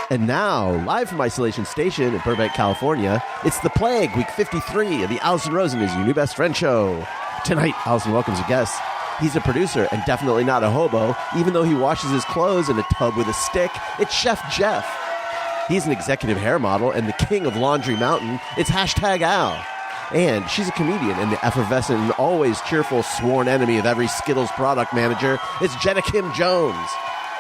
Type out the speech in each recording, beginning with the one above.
And now, live from Isolation Station in Burbank, California, it's The Plague, week 53 of the Allison Rosen is Your New Best Friend show. Tonight, Allison welcomes a guest. He's a producer and definitely not a hobo, even though he washes his clothes in a tub with a stick. It's Chef Jeff. He's an executive hair model and the king of Laundry Mountain. It's hashtag Al. And she's a comedian and the effervescent and always cheerful sworn enemy of every Skittles product manager. It's Jenna Kim Jones.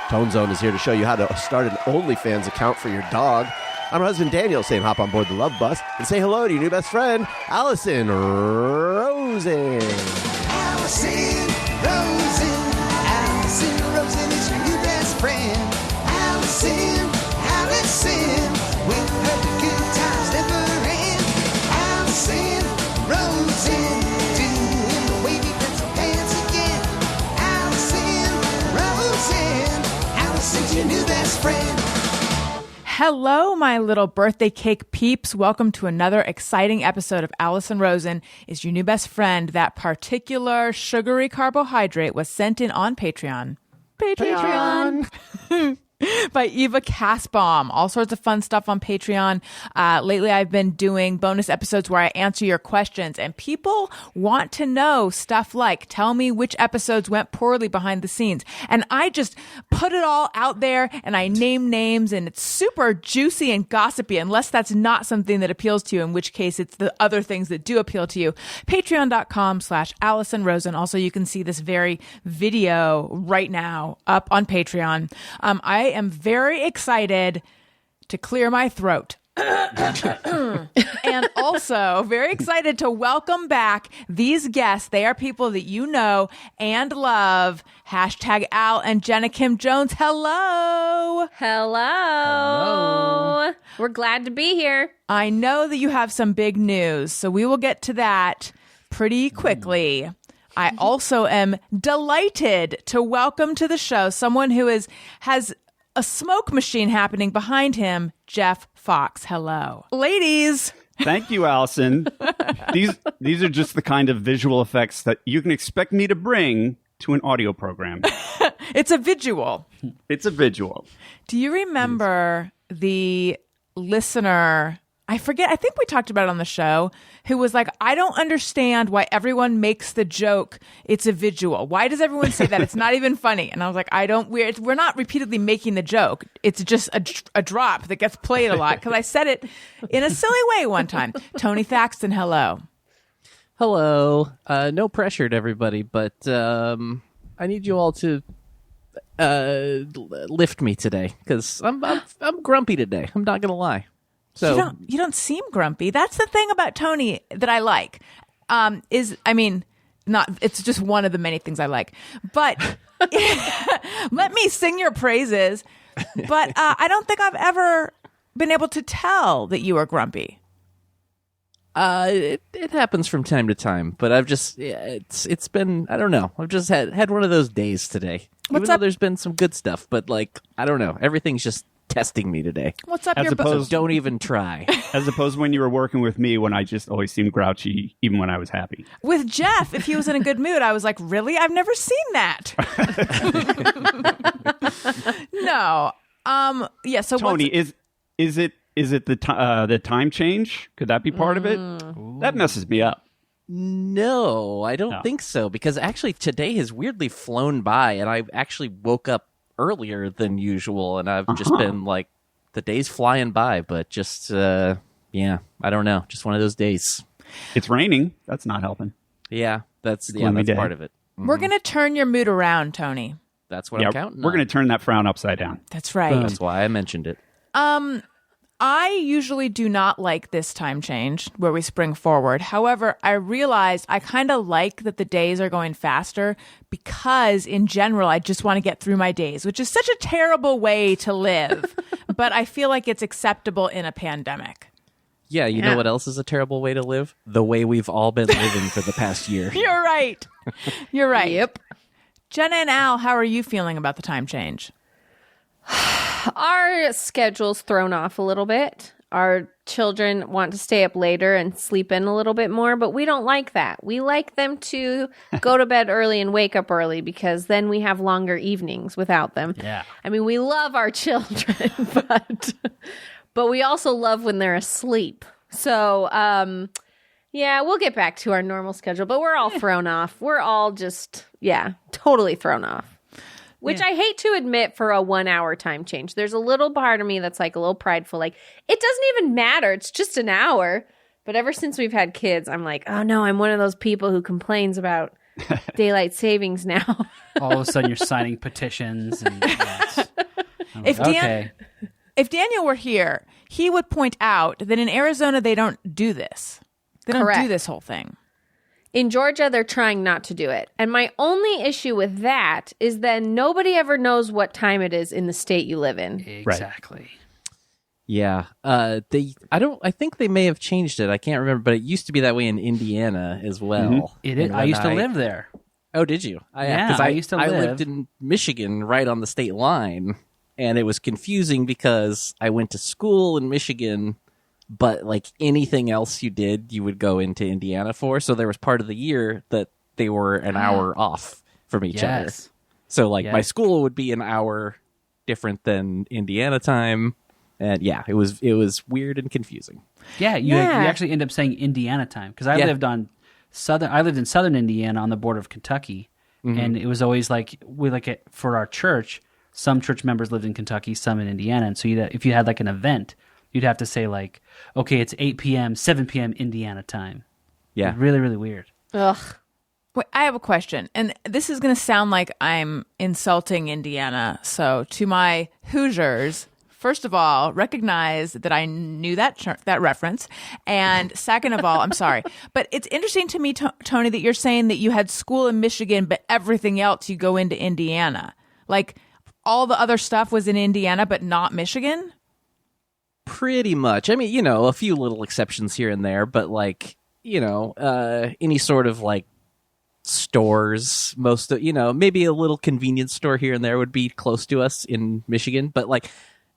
Tone Zone is here to show you how to start an OnlyFans account for your dog. I'm her husband Daniel saying hop on board the love bus and say hello to your new best friend, Allison Rosen. Allison Rosen. Allison Rosen is your new best friend. Allison with her the good times never end. Allison Rosen, doing the wavy pencil dance again. Allison's your new best friend. Hello, my little birthday cake peeps. Welcome to another exciting episode of Allison Rosen is Your New Best Friend. That particular sugary carbohydrate was sent in on Patreon. By Eva Kasbaum. All sorts of fun stuff on Patreon. Lately, I've been doing bonus episodes where I answer your questions, and people want to know stuff like, tell me which episodes went poorly behind the scenes. And I just put it all out there, and I name names, and it's super juicy and gossipy, unless that's not something that appeals to you, in which case it's the other things that do appeal to you. Patreon.com/Allison Rosen. Also, you can see this very video right now up on Patreon. I am very excited to clear my throat. And also very excited to welcome back these guests. They are people that you know and love. Hashtag Al and Jenna Kim Jones. Hello. Hello. We're glad to be here. I know that you have some big news, so we will get to that pretty quickly. I also am delighted to welcome to the show someone who has a smoke machine happening behind him, Jeff Fox. Hello. Ladies. Thank you, Allison. These are just the kind of visual effects that you can expect me to bring to an audio program. It's a visual. It's a visual. Do you remember the listener, I forget, I think we talked about it on the show, who was like, I don't understand why everyone makes the joke it's a visual. Why does everyone say that? It's not even funny. And I was like, we're not repeatedly making the joke. It's just a drop that gets played a lot because I said it in a silly way one time. Tony Thaxton, hello. Hello. No pressure to everybody, but I need you all to lift me today because I'm grumpy today. I'm not going to lie. So you don't seem grumpy. That's the thing about Tony that I like. It's just one of the many things I like. But let me sing your praises. But I don't think I've ever been able to tell that you are grumpy. It happens from time to time, but it's been, I don't know. I've just had one of those days today. Even though there's been some good stuff, but I don't know. Everything's just testing me today. What's up your butt? So don't even try. As opposed when you were working with me when I just always seemed grouchy, even when I was happy. With Jeff, if he was in a good mood, I was like, really? I've never seen that. No. Yeah. So Tony, is it the time change? Could that be part of it? That messes me up. No, I don't think so. Because actually today has weirdly flown by, and I actually woke up earlier than usual, and I've just been like, the day's flying by, but just I don't know, just one of those days. It's raining. That's not helping. Yeah, that's day. part of it. Mm-hmm. We're gonna turn your mood around, Tony. That's what I'm counting we're on. going to turn that frown upside down. That's right. That's why I mentioned it. I usually do not like this time change where we spring forward. However, I realized I kind of like that the days are going faster because in general, I just want to get through my days, which is such a terrible way to live. But I feel like it's acceptable in a pandemic. Yeah, you know what else is a terrible way to live? The way we've all been living for the past year. You're right. You're right. Yep. Jenna and Al, how are you feeling about the time change? Our schedule's thrown off a little bit. our children want to stay up later and sleep in a little bit more, but we don't like that. We like them to go to bed early and wake up early because then we have longer evenings without them. Yeah. I mean, we love our children, but we also love when they're asleep. So, yeah, we'll get back to our normal schedule, but we're all thrown off. We're all just, totally thrown off. Which I hate to admit for a 1 hour time change. There's a little part of me that's like a little prideful. Like, it doesn't even matter. It's just an hour. But ever since we've had kids, I'm like, oh no, I'm one of those people who complains about daylight savings now. All of a sudden you're signing petitions. And, If Daniel were here, he would point out that in Arizona, they don't do this. They don't Correct. do this whole thing. In Georgia, they're trying not to do it. And my only issue with that is that nobody ever knows what time it is in the state you live in. Exactly. Yeah. I think they may have changed it. I can't remember, but it used to be that way in Indiana as well. It is. I used to live there. Oh, did you? Yeah, 'cause I used to I live. lived in Michigan right on the state line, and it was confusing because I went to school in Michigan, but like anything else you did, you would go into Indiana for. So there was part of the year that they were an hour off from each other. Yes. So like my school would be an hour different than Indiana time. And yeah, it was weird and confusing. Yeah, you actually end up saying Indiana time because I lived in southern Indiana on the border of Kentucky, and it was always like for our church, some church members lived in Kentucky, some in Indiana, and so if you had like an event, you'd have to say like, okay, it's 8 p.m., 7 p.m. Indiana time. Yeah, really, really weird. Ugh. Wait, I have a question, and this is going to sound like I'm insulting Indiana. So to my Hoosiers, first of all, recognize that I knew that reference, and second of all, I'm sorry, but it's interesting to me, Tony, that you're saying that you had school in Michigan, but everything else you go into Indiana. Like all the other stuff was in Indiana, but not Michigan. pretty much. I mean, a few little exceptions here and there, but like, any sort of like stores, most of, maybe a little convenience store here and there would be close to us in Michigan. But like,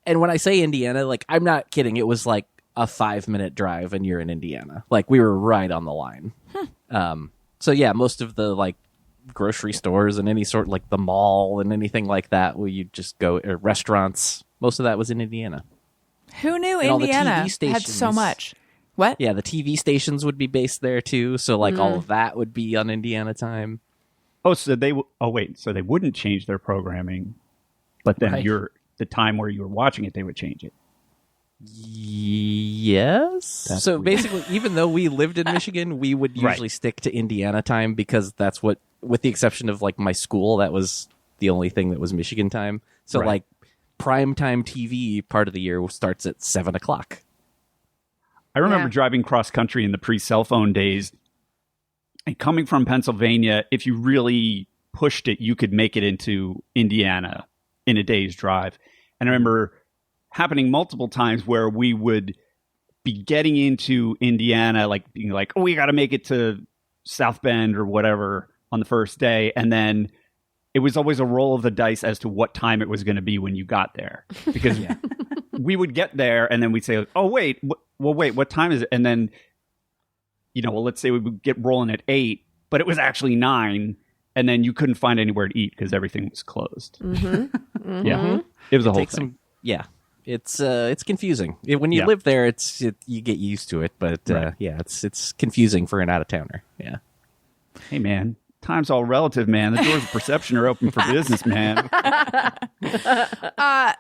and when I say Indiana, like, I'm not kidding. It was like a 5-minute drive and you're in Indiana. Like, we were right on the line. So yeah, most of the like grocery stores and any sort like the mall and anything like that where you just go, or restaurants, most of that was in Indiana. Who knew And Indiana all the TV had so stations. much? What? Yeah, the TV stations would be based there too. So like all of that would be on Indiana time. Oh, so they so they wouldn't change their programming, but then Right. the time where you were watching it, they would change it. Yes. That's So weird. basically, even though we lived in Michigan, we would usually stick to Indiana time because that's what, with the exception of like my school, that was the only thing that was Michigan time. So Right. like primetime TV part of the year starts at 7:00. I remember Yeah. driving cross country in the pre-cell phone days, and coming from Pennsylvania, if you really pushed it, you could make it into Indiana in a day's drive. And I remember happening multiple times where we would be getting into Indiana, like being like, oh, we got to make it to South Bend or whatever on the first day. And then it was always a roll of the dice as to what time it was going to be when you got there. Because we would get there and then we'd say, oh, wait, what time is it? And then, let's say we would get rolling at 8, but it was actually 9. And then you couldn't find anywhere to eat because everything was closed. Mm-hmm. Yeah. It was a whole thing. It's confusing. When you Yeah. live there, you get used to it, but Right. it's confusing for an out of towner. Yeah. Hey, man. Time's all relative, man. The doors of perception are open for business, man.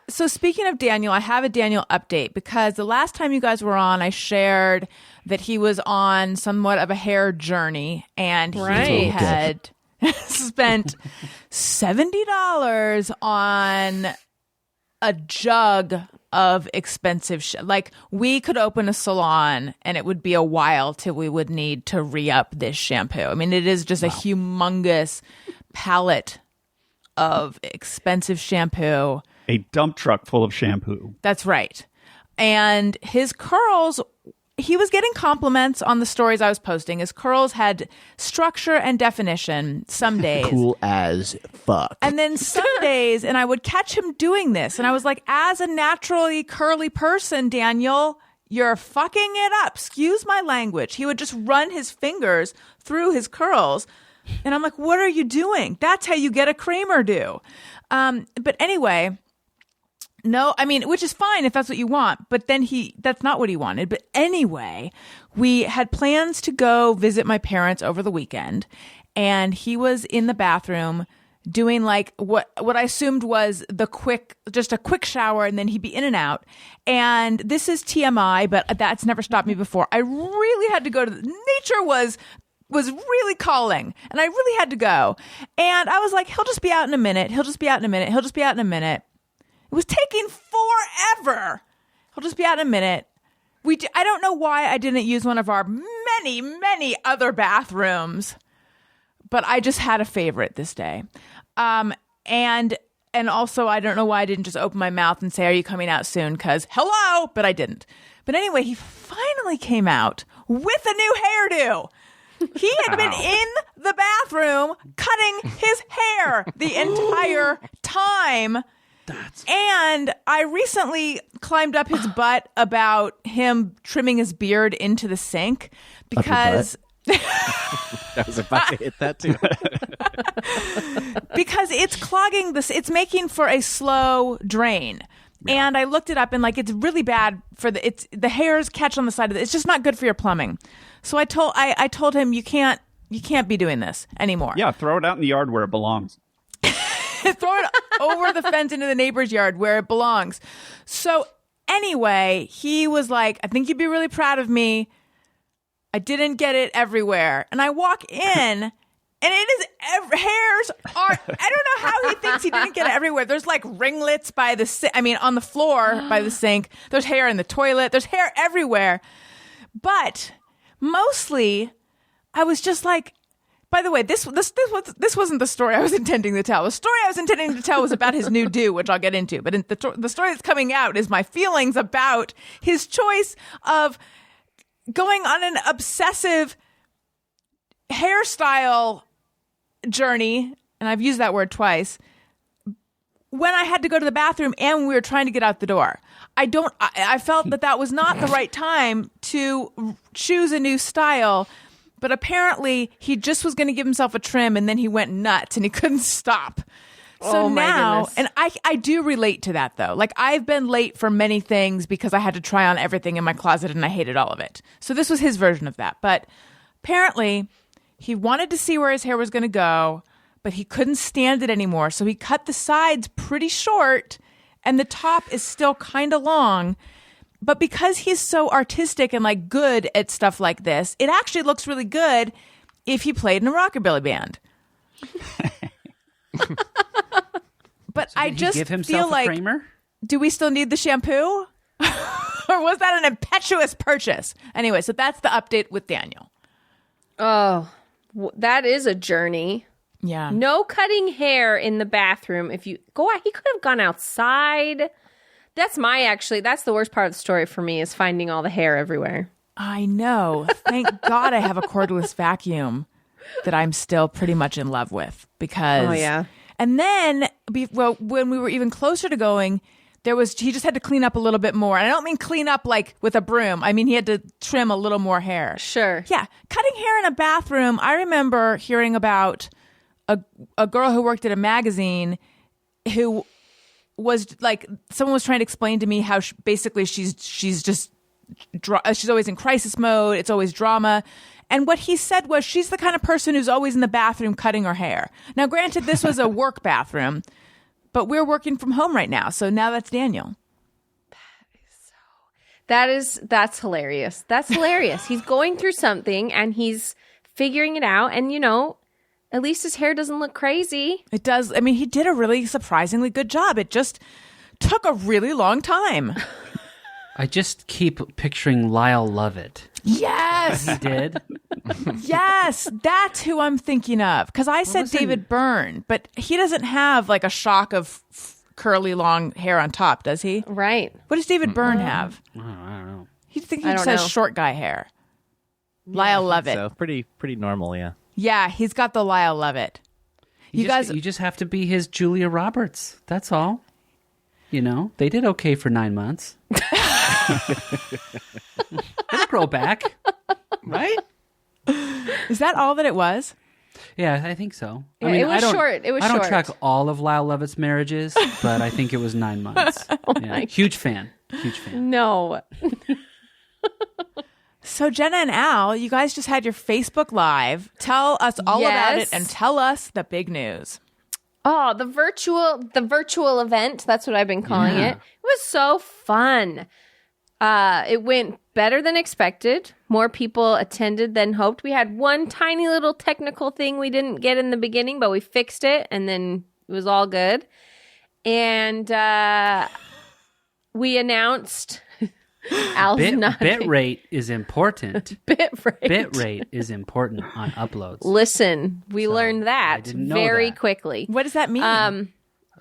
So speaking of Daniel, I have a Daniel update because the last time you guys were on, I shared that he was on somewhat of a hair journey and he Right. had spent $70 on a jug of expensive shit. Like, we could open a salon and it would be a while till we would need to re-up this shampoo. I mean, it is just a humongous palette of expensive shampoo. A dump truck full of shampoo. That's right. And his curls, he was getting compliments on the stories I was posting. His curls had structure and definition some days. Cool as fuck. And then some days, and I would catch him doing this. And I was like, as a naturally curly person, Daniel, you're fucking it up. Excuse my language. He would just run his fingers through his curls. And I'm like, what are you doing? That's how you get a Kramer do. But anyway, no, I mean, which is fine if that's what you want. But then that's not what he wanted. But anyway, we had plans to go visit my parents over the weekend. And he was in the bathroom doing like what I assumed was just a quick shower, and then he'd be in and out. And this is TMI, but that's never stopped me before. I really had to go to nature was really calling, and I really had to go. And I was like, he'll just be out in a minute. He'll just be out in a minute. He'll just be out in a minute. It was taking forever. He'll just be out in a minute. I don't know why I didn't use one of our many, many other bathrooms, but I just had a favorite this day. And also, I don't know why I didn't just open my mouth and say, are you coming out soon? Because hello, but I didn't. But anyway, he finally came out with a new hairdo. He had been in the bathroom cutting his hair the entire time. And I recently climbed up his butt about him trimming his beard into the sink because... I was about to hit that too. Because it's clogging it's making for a slow drain. Yeah. And I looked it up, and like it's really bad for the hairs catch on the side of it. It's just not good for your plumbing. So I told him you can't be doing this anymore. Yeah, throw it out in the yard where it belongs. Throw it over the fence into the neighbor's yard where it belongs. So anyway, he was like, I think you'd be really proud of me. I didn't get it everywhere. And I walk in, and it is hairs are. I don't know how he thinks he didn't get it everywhere. There's like ringlets by on the floor by the sink. There's hair in the toilet. There's hair everywhere. But mostly, I was just like. By the way, this wasn't the story I was intending to tell. The story I was intending to tell was about his new do, which I'll get into. But the story that's coming out is my feelings about his choice of going on an obsessive hairstyle journey, and I've used that word twice, when I had to go to the bathroom and we were trying to get out the door. I felt that was not the right time to choose a new style, but apparently he just was going to give himself a trim, and then he went nuts and he couldn't stop. So now, and I do relate to that though. Like I've been late for many things because I had to try on everything in my closet and I hated all of it. So this was his version of that. But apparently he wanted to see where his hair was going to go, but he couldn't stand it anymore. So he cut the sides pretty short and the top is still kind of long. But because he's so artistic and like good at stuff like this, it actually looks really good if he played in a rockabilly band. But so I just give himself feel like, Kramer? Do we still need the shampoo? Or was that an impetuous purchase? Anyway, so that's the update with Daniel. Oh, that is a journey. Yeah. No cutting hair in the bathroom. If you go out, he could have gone outside. That's the worst part of the story for me is finding all the hair everywhere. I know. Thank God I have a cordless vacuum that I'm still pretty much in love with because. Oh yeah. And then, when we were even closer to going, he just had to clean up a little bit more. And I don't mean clean up like with a broom. I mean, he had to trim a little more hair. Sure. Yeah. Cutting hair in a bathroom. I remember hearing about a girl who worked at a magazine who was like, someone was trying to explain to me how basically she's always in crisis mode. It's always drama. And what he said was she's the kind of person who's always in the bathroom cutting her hair. Now, granted, this was a work bathroom, but we're working from home right now. So now that's Daniel. That's hilarious. That's hilarious. He's going through something and he's figuring it out. And, at least his hair doesn't look crazy. It does. I mean, he did a really surprisingly good job. It just took a really long time. I just keep picturing Lyle Lovett. Yes. He did. Yes, that's who I'm thinking of. Because I said David Byrne, but he doesn't have like a shock of curly long hair on top, does he? Right. What does David Byrne have? I don't know. He says short guy hair. Lyle Lovett. So pretty normal, yeah. Yeah, he's got the Lyle Lovett. You just have to be his Julia Roberts. That's all. They did okay for 9 months. It'll grow back, right? Is that all that it was? Yeah, I think so. Yeah, I mean, it was I don't, short. It was I don't short. track all of Lyle Lovett's marriages, but I think it was 9 months. Yeah. Huge fan. Huge fan. No. So Jenna and Al, you guys just had your Facebook Live. Tell us all about it Yes. and tell us the big news. Oh, the virtual event. That's what I've been calling it. It was so fun. It went better than expected. More people attended than hoped. We had one tiny little technical thing we didn't get in the beginning, but we fixed it, and then it was all good. And we announced Al's Bit rate is important. Bit rate. Bit rate is important on uploads. Listen, we learned I that didn't know very that. quickly. What does that mean?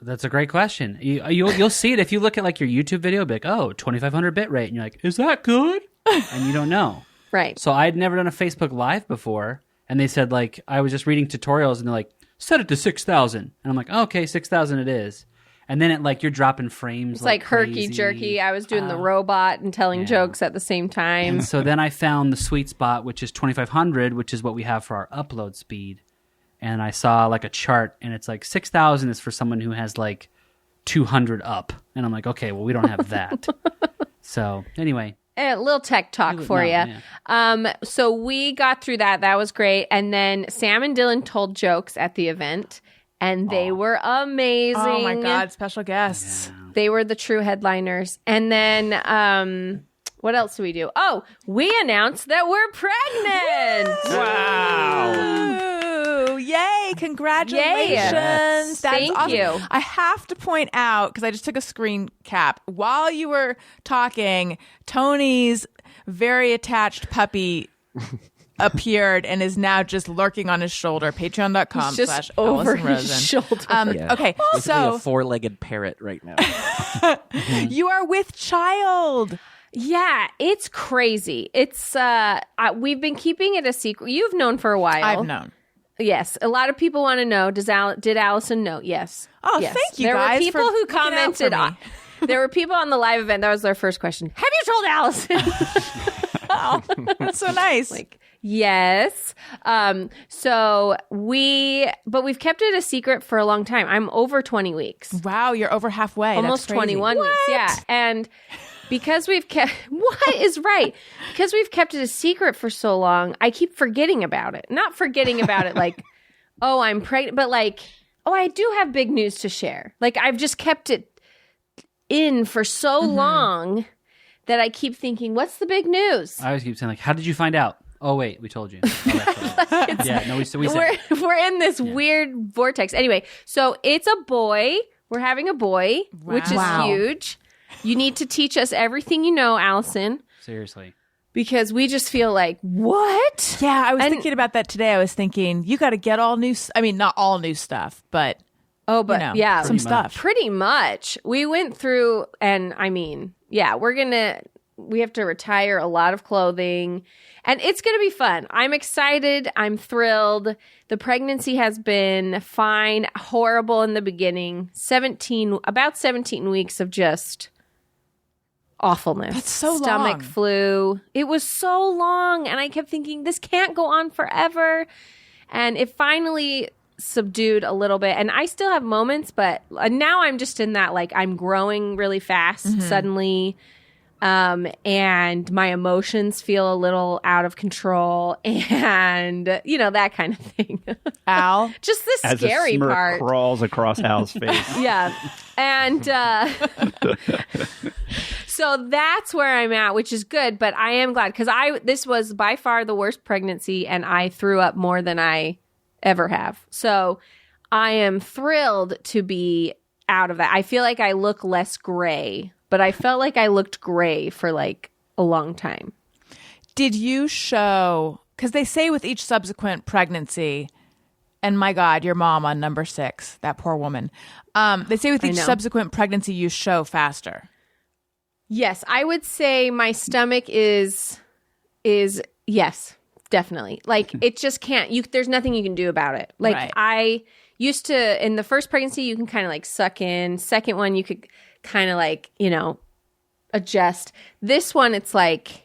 That's a great question. You'll see it if you look at like your YouTube video. Be like, oh, 2500 bit rate, and you're like, is that good? And you don't know. Right. So I'd never done a Facebook Live before, and they said like I was just reading tutorials, and they're like, set it to 6,000, and I'm like, okay, 6,000 it is. And then it like you're dropping frames. It's like crazy. herky jerky. I was doing the robot and telling jokes at the same time. And so then I found the sweet spot, which is 2500, which is what we have for our upload speed. And I saw like a chart, and it's like 6,000 is for someone who has like 200 up. And I'm like, okay, well, we don't have that. So anyway. A little tech talk for you. Yeah. So we got through that. That was great. And then Sam and Dylan told jokes at the event, and they were amazing. Oh my God, special guests. They were the true headliners. And then what else do we do? Oh, we announced that we're pregnant. Wow. Yay, congratulations. Yes. That's Thank awesome. you. I have to point out, because I just took a screen cap, while you were talking, Tony's very attached puppy appeared and is now just lurking on his shoulder. Patreon.com/ Just over Allison his Rosen. shoulder. Okay, Basically so a four-legged parrot right now. you are with child. Yeah, it's crazy. It's we've been keeping it a secret. You've known for a while. I've known. Yes, a lot of people want to know. Did Allison know? Yes. Oh, Yes. thank you There guys were people for who looking out for commented. me. There were people on the live event. That was their first question. Have you told Allison? That's so nice. Like, yes. But we've kept it a secret for a long time. I'm over 20 weeks. Wow, you're over halfway. Almost That's crazy. 21 weeks. Yeah. And because we've kept because we've kept it a secret for so long, I keep forgetting about it. Not forgetting about it like, oh, I'm pregnant, but like, oh, I do have big news to share. Like, I've just kept it in for so long that I keep thinking, what's the big news? I always keep saying like, how did you find out? Oh wait, we told you. Oh, that's right. Yeah, no, we said. We're in this weird vortex. Anyway, so it's a boy. We're having a boy, which is Wow. huge. You need to teach us everything you know, Allison, Seriously. because we just feel like, what? Yeah, I was And- thinking about that today. I was thinking, you got to get all new. I mean, not all new stuff, but Oh, but you know, yeah, some stuff. Pretty much. We went through, and I mean, yeah, we have to retire a lot of clothing, and it's going to be fun. I'm excited. I'm thrilled. The pregnancy has been fine, horrible in the beginning. About 17 weeks of just awfulness. That's so Stomach long. flu. It was so long, and I kept thinking, this can't go on forever. And it finally subdued a little bit, and I still have moments, but now I'm just in that, like, I'm growing really fast suddenly, and my emotions feel a little out of control, and that kind of thing. Al, Just the As scary a smirk part. crawls across Al's face. Yeah. And so that's where I'm at, which is good, but I am glad, because this was by far the worst pregnancy, and I threw up more than I ever have. So I am thrilled to be out of that. I feel like I look less gray, but I felt like I looked gray for like a long time. did you show? Because they say with each subsequent pregnancy, and my God, your mom on number 6, that poor woman. They say with I each know. subsequent pregnancy, you show faster. Yes, I would say my stomach is yes, definitely. Like, it just can't. There's nothing you can do about it. Like, Right. I used to, in the first pregnancy, you can kind of like suck in. Second one, you could kind of like, adjust. This one, it's like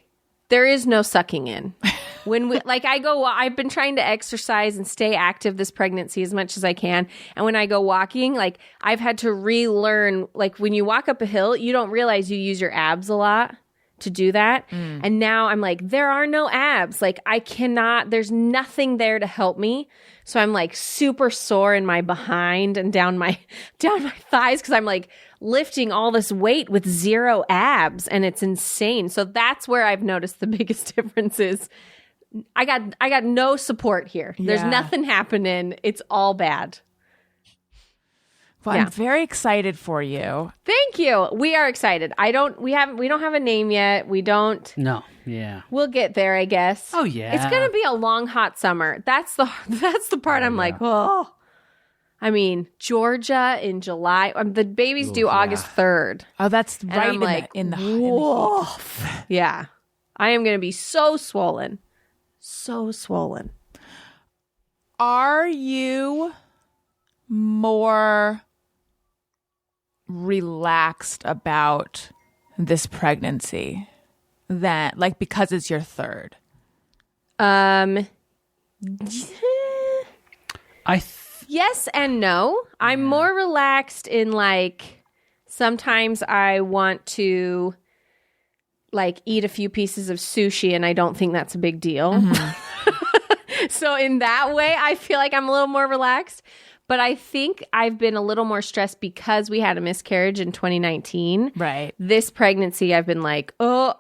there is no sucking in. When we I've been trying to exercise and stay active this pregnancy as much as I can. And when I go walking, like I've had to relearn, like when you walk up a hill, you don't realize you use your abs a lot to do that. And now I'm like, there are no abs. Like I cannot, there's nothing there to help me. So I'm like super sore in my behind and down my thighs because I'm like lifting all this weight with zero abs and it's insane. So that's where I've noticed the biggest difference is I got no support here. There's nothing happening. It's all bad. Well, I'm very excited for you. Thank you. We are excited. We don't have a name yet. We don't. No. Yeah. We'll get there, I guess. Oh yeah. It's gonna be a long, hot summer. That's the part I'm like, oh. I mean, Georgia in July. The baby's due August 3rd. Oh, that's And right I'm like, in the woof. Yeah. I am gonna be so swollen. So swollen. Are you more relaxed about this pregnancy than because it's your third? Yes and no. I'm more relaxed in sometimes I want to eat a few pieces of sushi and I don't think that's a big deal. Mm-hmm. So in that way, I feel like I'm a little more relaxed. But I think I've been a little more stressed because we had a miscarriage in 2019. Right. This pregnancy, I've been like, oh,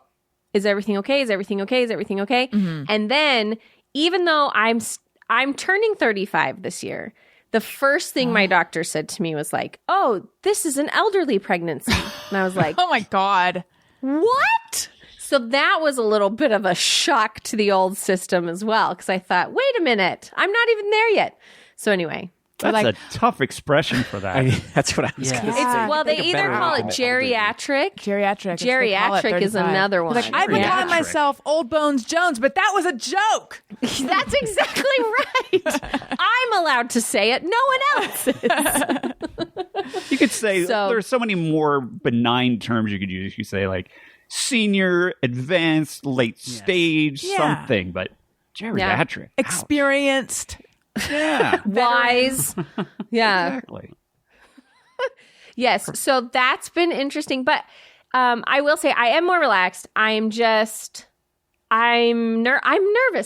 is everything okay? Is everything okay? Is everything okay? Mm-hmm. And then even though I'm turning 35 this year, the first thing my doctor said to me was like, oh, this is an elderly pregnancy. And I was like, oh my God. What? So that was a little bit of a shock to the old system as well. Because I thought, wait a minute, I'm not even there yet. So anyway. That's a tough expression for that. That's what I was going to say. Well, they either call it geriatric. Geriatric is another one. I've been calling myself Old Bones Jones, but that was a joke. That's exactly right. I'm allowed to say it. No one else is. You could say there's so many more benign terms you could use. You could say senior, advanced, late stage, something, but geriatric. Experienced. Yeah. Wise. Yeah. Exactly. Yes. So that's been interesting. But I will say I am more relaxed. I'm nervous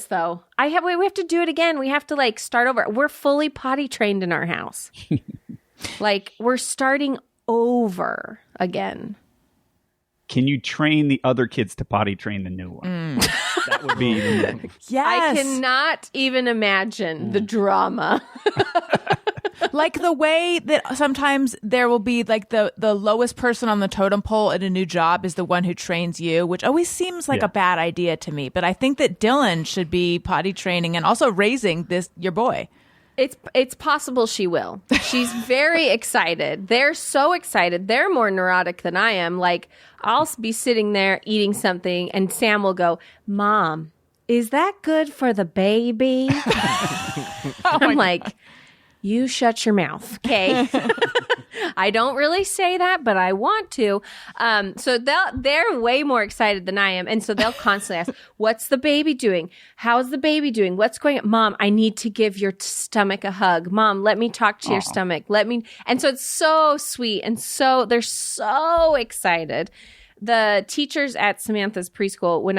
though. We have to do it again. We have to start over. We're fully potty trained in our house. We're starting over again. Can you train the other kids to potty train the new one? That would be the move. Yes. I cannot even imagine the drama. The way that sometimes there will be the lowest person on the totem pole at a new job is the one who trains you, which always seems like a bad idea to me. But I think that Dylan should be potty training and also raising your boy. It's possible she will. She's very excited. They're so excited. They're more neurotic than I am. I'll be sitting there eating something and Sam will go, Mom, is that good for the baby? I'm like, you shut your mouth, okay? I don't really say that, but I want to. So they're way more excited than I am. And so they'll constantly ask, what's the baby doing? How's the baby doing? What's going on? Mom, I need to give your stomach a hug. Mom, let me talk to your stomach. And so it's so sweet. And so they're so excited. The teachers at Samantha's preschool, when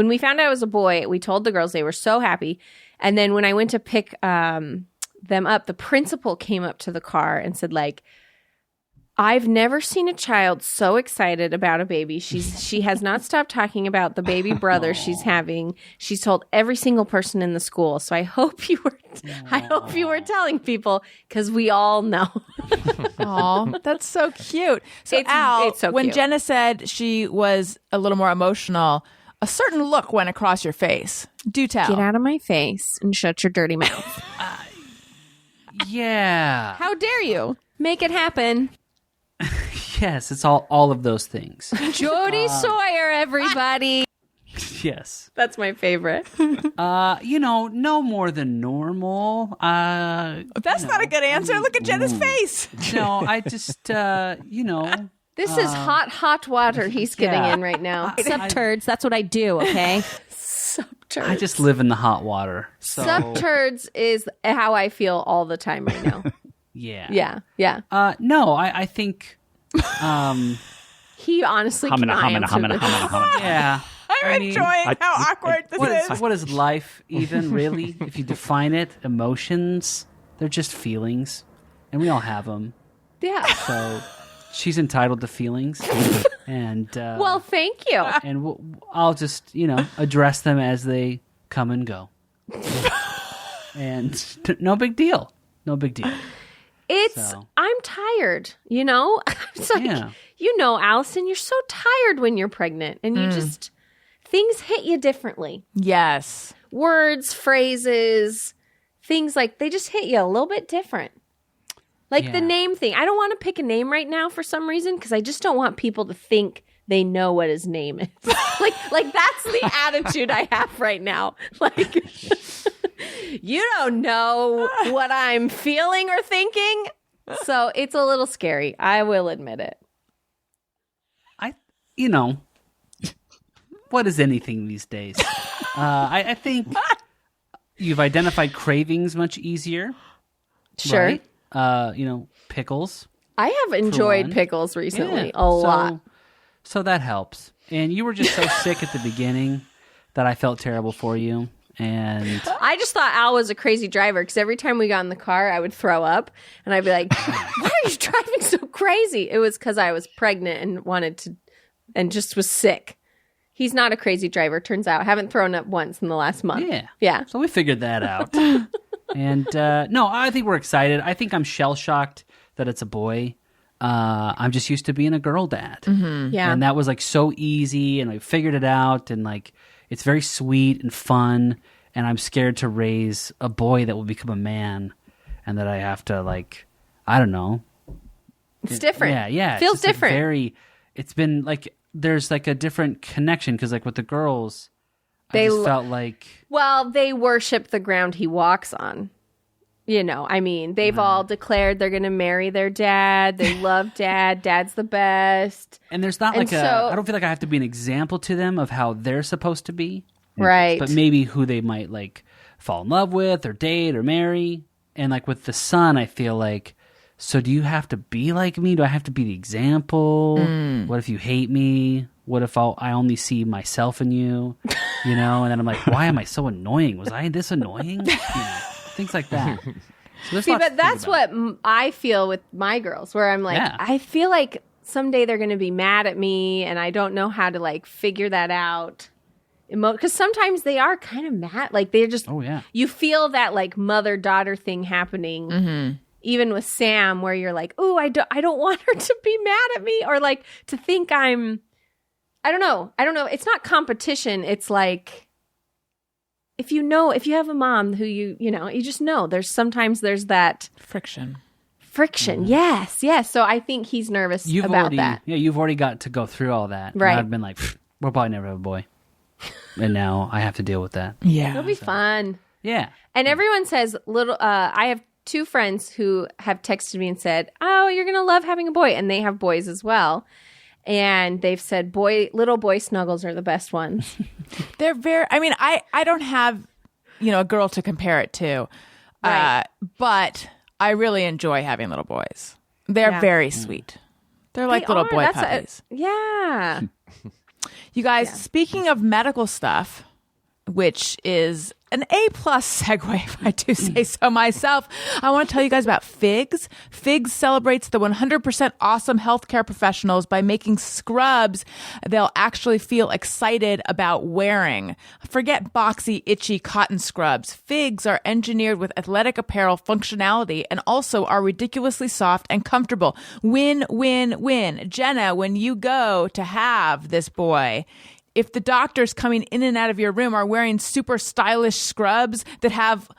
we found out I was a boy, we told the girls, they were so happy. And then when I went to pick them up, the principal came up to the car and said, I've never seen a child so excited about a baby. She has not stopped talking about the baby brother she's having. She's told every single person in the school. So I hope you were telling people because we all know. Oh, that's so cute. So it's so when cute. Jenna said she was a little more emotional, a certain look went across your face. Do tell. Get out of my face and shut your dirty mouth. Yeah. How dare you? Make it happen. Yes, it's all of those things. Jody Sawyer, everybody. Yes. That's my favorite. No more than normal. That's not a good answer. Look at Jenna's face. No, I just, There This is hot water he's getting in right now. Sub-turds, that's what I do, okay? Sub-turds. I just live in the hot water. So Sub-turds is how I feel all the time right now. yeah. Yeah. No, I think. He honestly Humana, can humana, answer humana, this. humana, humana. Yeah. I'm enjoying how awkward this is. What is life even, really? If you define it, emotions, they're just feelings. And we all have them. Yeah. So she's entitled to feelings. And Well, thank you. and I'll just, address them as they come and go. And no big deal. No big deal. I'm tired, It's like, Allison, you're so tired when you're pregnant and you just, things hit you differently. Yes. Words, phrases, things like, they just hit you a little bit different. Like the name thing. I don't want to pick a name right now for some reason because I just don't want people to think they know what his name is. like that's the attitude I have right now. Like, you don't know what I'm feeling or thinking. So it's a little scary. I will admit it. What is anything these days? I think you've identified cravings much easier. Sure. Right? Pickles. I have enjoyed one. pickles recently Yeah. a lot. So that helps. And you were just so sick at the beginning that I felt terrible for you. And I just thought Al was a crazy driver because every time we got in the car, I would throw up and I'd be like, why are you driving so crazy? It was because I was pregnant and wanted to, and just was sick. He's not a crazy driver, turns out. Haven't thrown up once in the last month. Yeah. So we figured that out. And no, I think we're excited. I think I'm shell-shocked that it's a boy. I'm just used to being a girl dad. Mm-hmm. Yeah. And that was like so easy and I figured it out and like it's very sweet and fun and I'm scared to raise a boy that will become a man and that I have to like, I don't know. It's different. Yeah. Feels it's just, like, different. it's been like, there's like a different connection because like with the girls, They I just felt like. Well, they worship the ground he walks on. They've all declared they're going to marry their dad. They love dad. Dad's the best. And there's not like I don't feel like I have to be an example to them of how they're supposed to be. Right. But maybe who they might like fall in love with or date or marry. And like with the son, I feel like, so do you have to be like me? Do I have to be the example? What if you hate me? What if I only see myself in you? And then I'm like, why am I so annoying? Was I this annoying? Things like that. So See, but that's what I feel with my girls, where I'm like, I feel like someday they're going to be mad at me, and I don't know how to like figure that out. Because sometimes they are kind of mad, like they're just. Oh yeah. You feel that like mother-daughter thing happening, even with Sam, where you're like, "Ooh, I don't want her to be mad at me," or like to think I'm. I don't know. It's not competition. It's like. If you have a mom who you just know, there's that Friction. Yes. So I think he's nervous about that. Yeah, you've already got to go through all that. Right. And I've been like, we'll probably never have a boy. And now I have to deal with that. Yeah. It'll be fun. Yeah. And everyone says I have two friends who have texted me and said, "Oh, you're going to love having a boy." And they have boys as well. And they've said little boy snuggles are the best ones. They're very, I don't have, a girl to compare it to, Right. but I really enjoy having little boys. They're very sweet. They're like little boy puppies. Yeah. You guys, speaking of medical stuff, which is an A-plus segue, if I do say so myself, I want to tell you guys about Figs. Figs celebrates the 100% awesome healthcare professionals by making scrubs they'll actually feel excited about wearing. Forget boxy, itchy cotton scrubs. Figs are engineered with athletic apparel functionality and also are ridiculously soft and comfortable. Win, win, win. Jenna, when you go to have this boy, if the doctors coming in and out of your room are wearing super stylish scrubs that have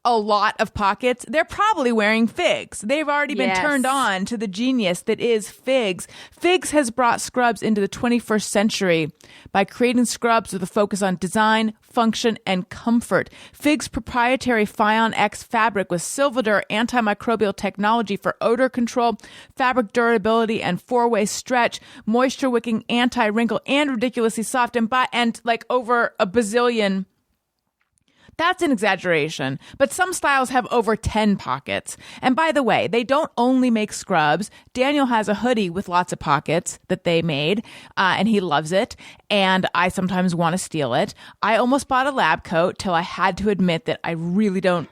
a lot of pockets, they're probably wearing Figs. They've already been turned on to the genius that is Figs. Figs has brought scrubs into the 21st century by creating scrubs with a focus on design, function, and comfort. Figs' proprietary Fion X fabric with Silvadur antimicrobial technology for odor control, fabric durability, and four-way stretch, moisture-wicking, anti-wrinkle, and ridiculously soft, and like over a bazillion. That's an exaggeration, but some styles have over 10 pockets. And by the way, they don't only make scrubs. Daniel has a hoodie with lots of pockets that they made, and he loves it. And I sometimes want to steal it. I almost bought a lab coat till I had to admit that I really don't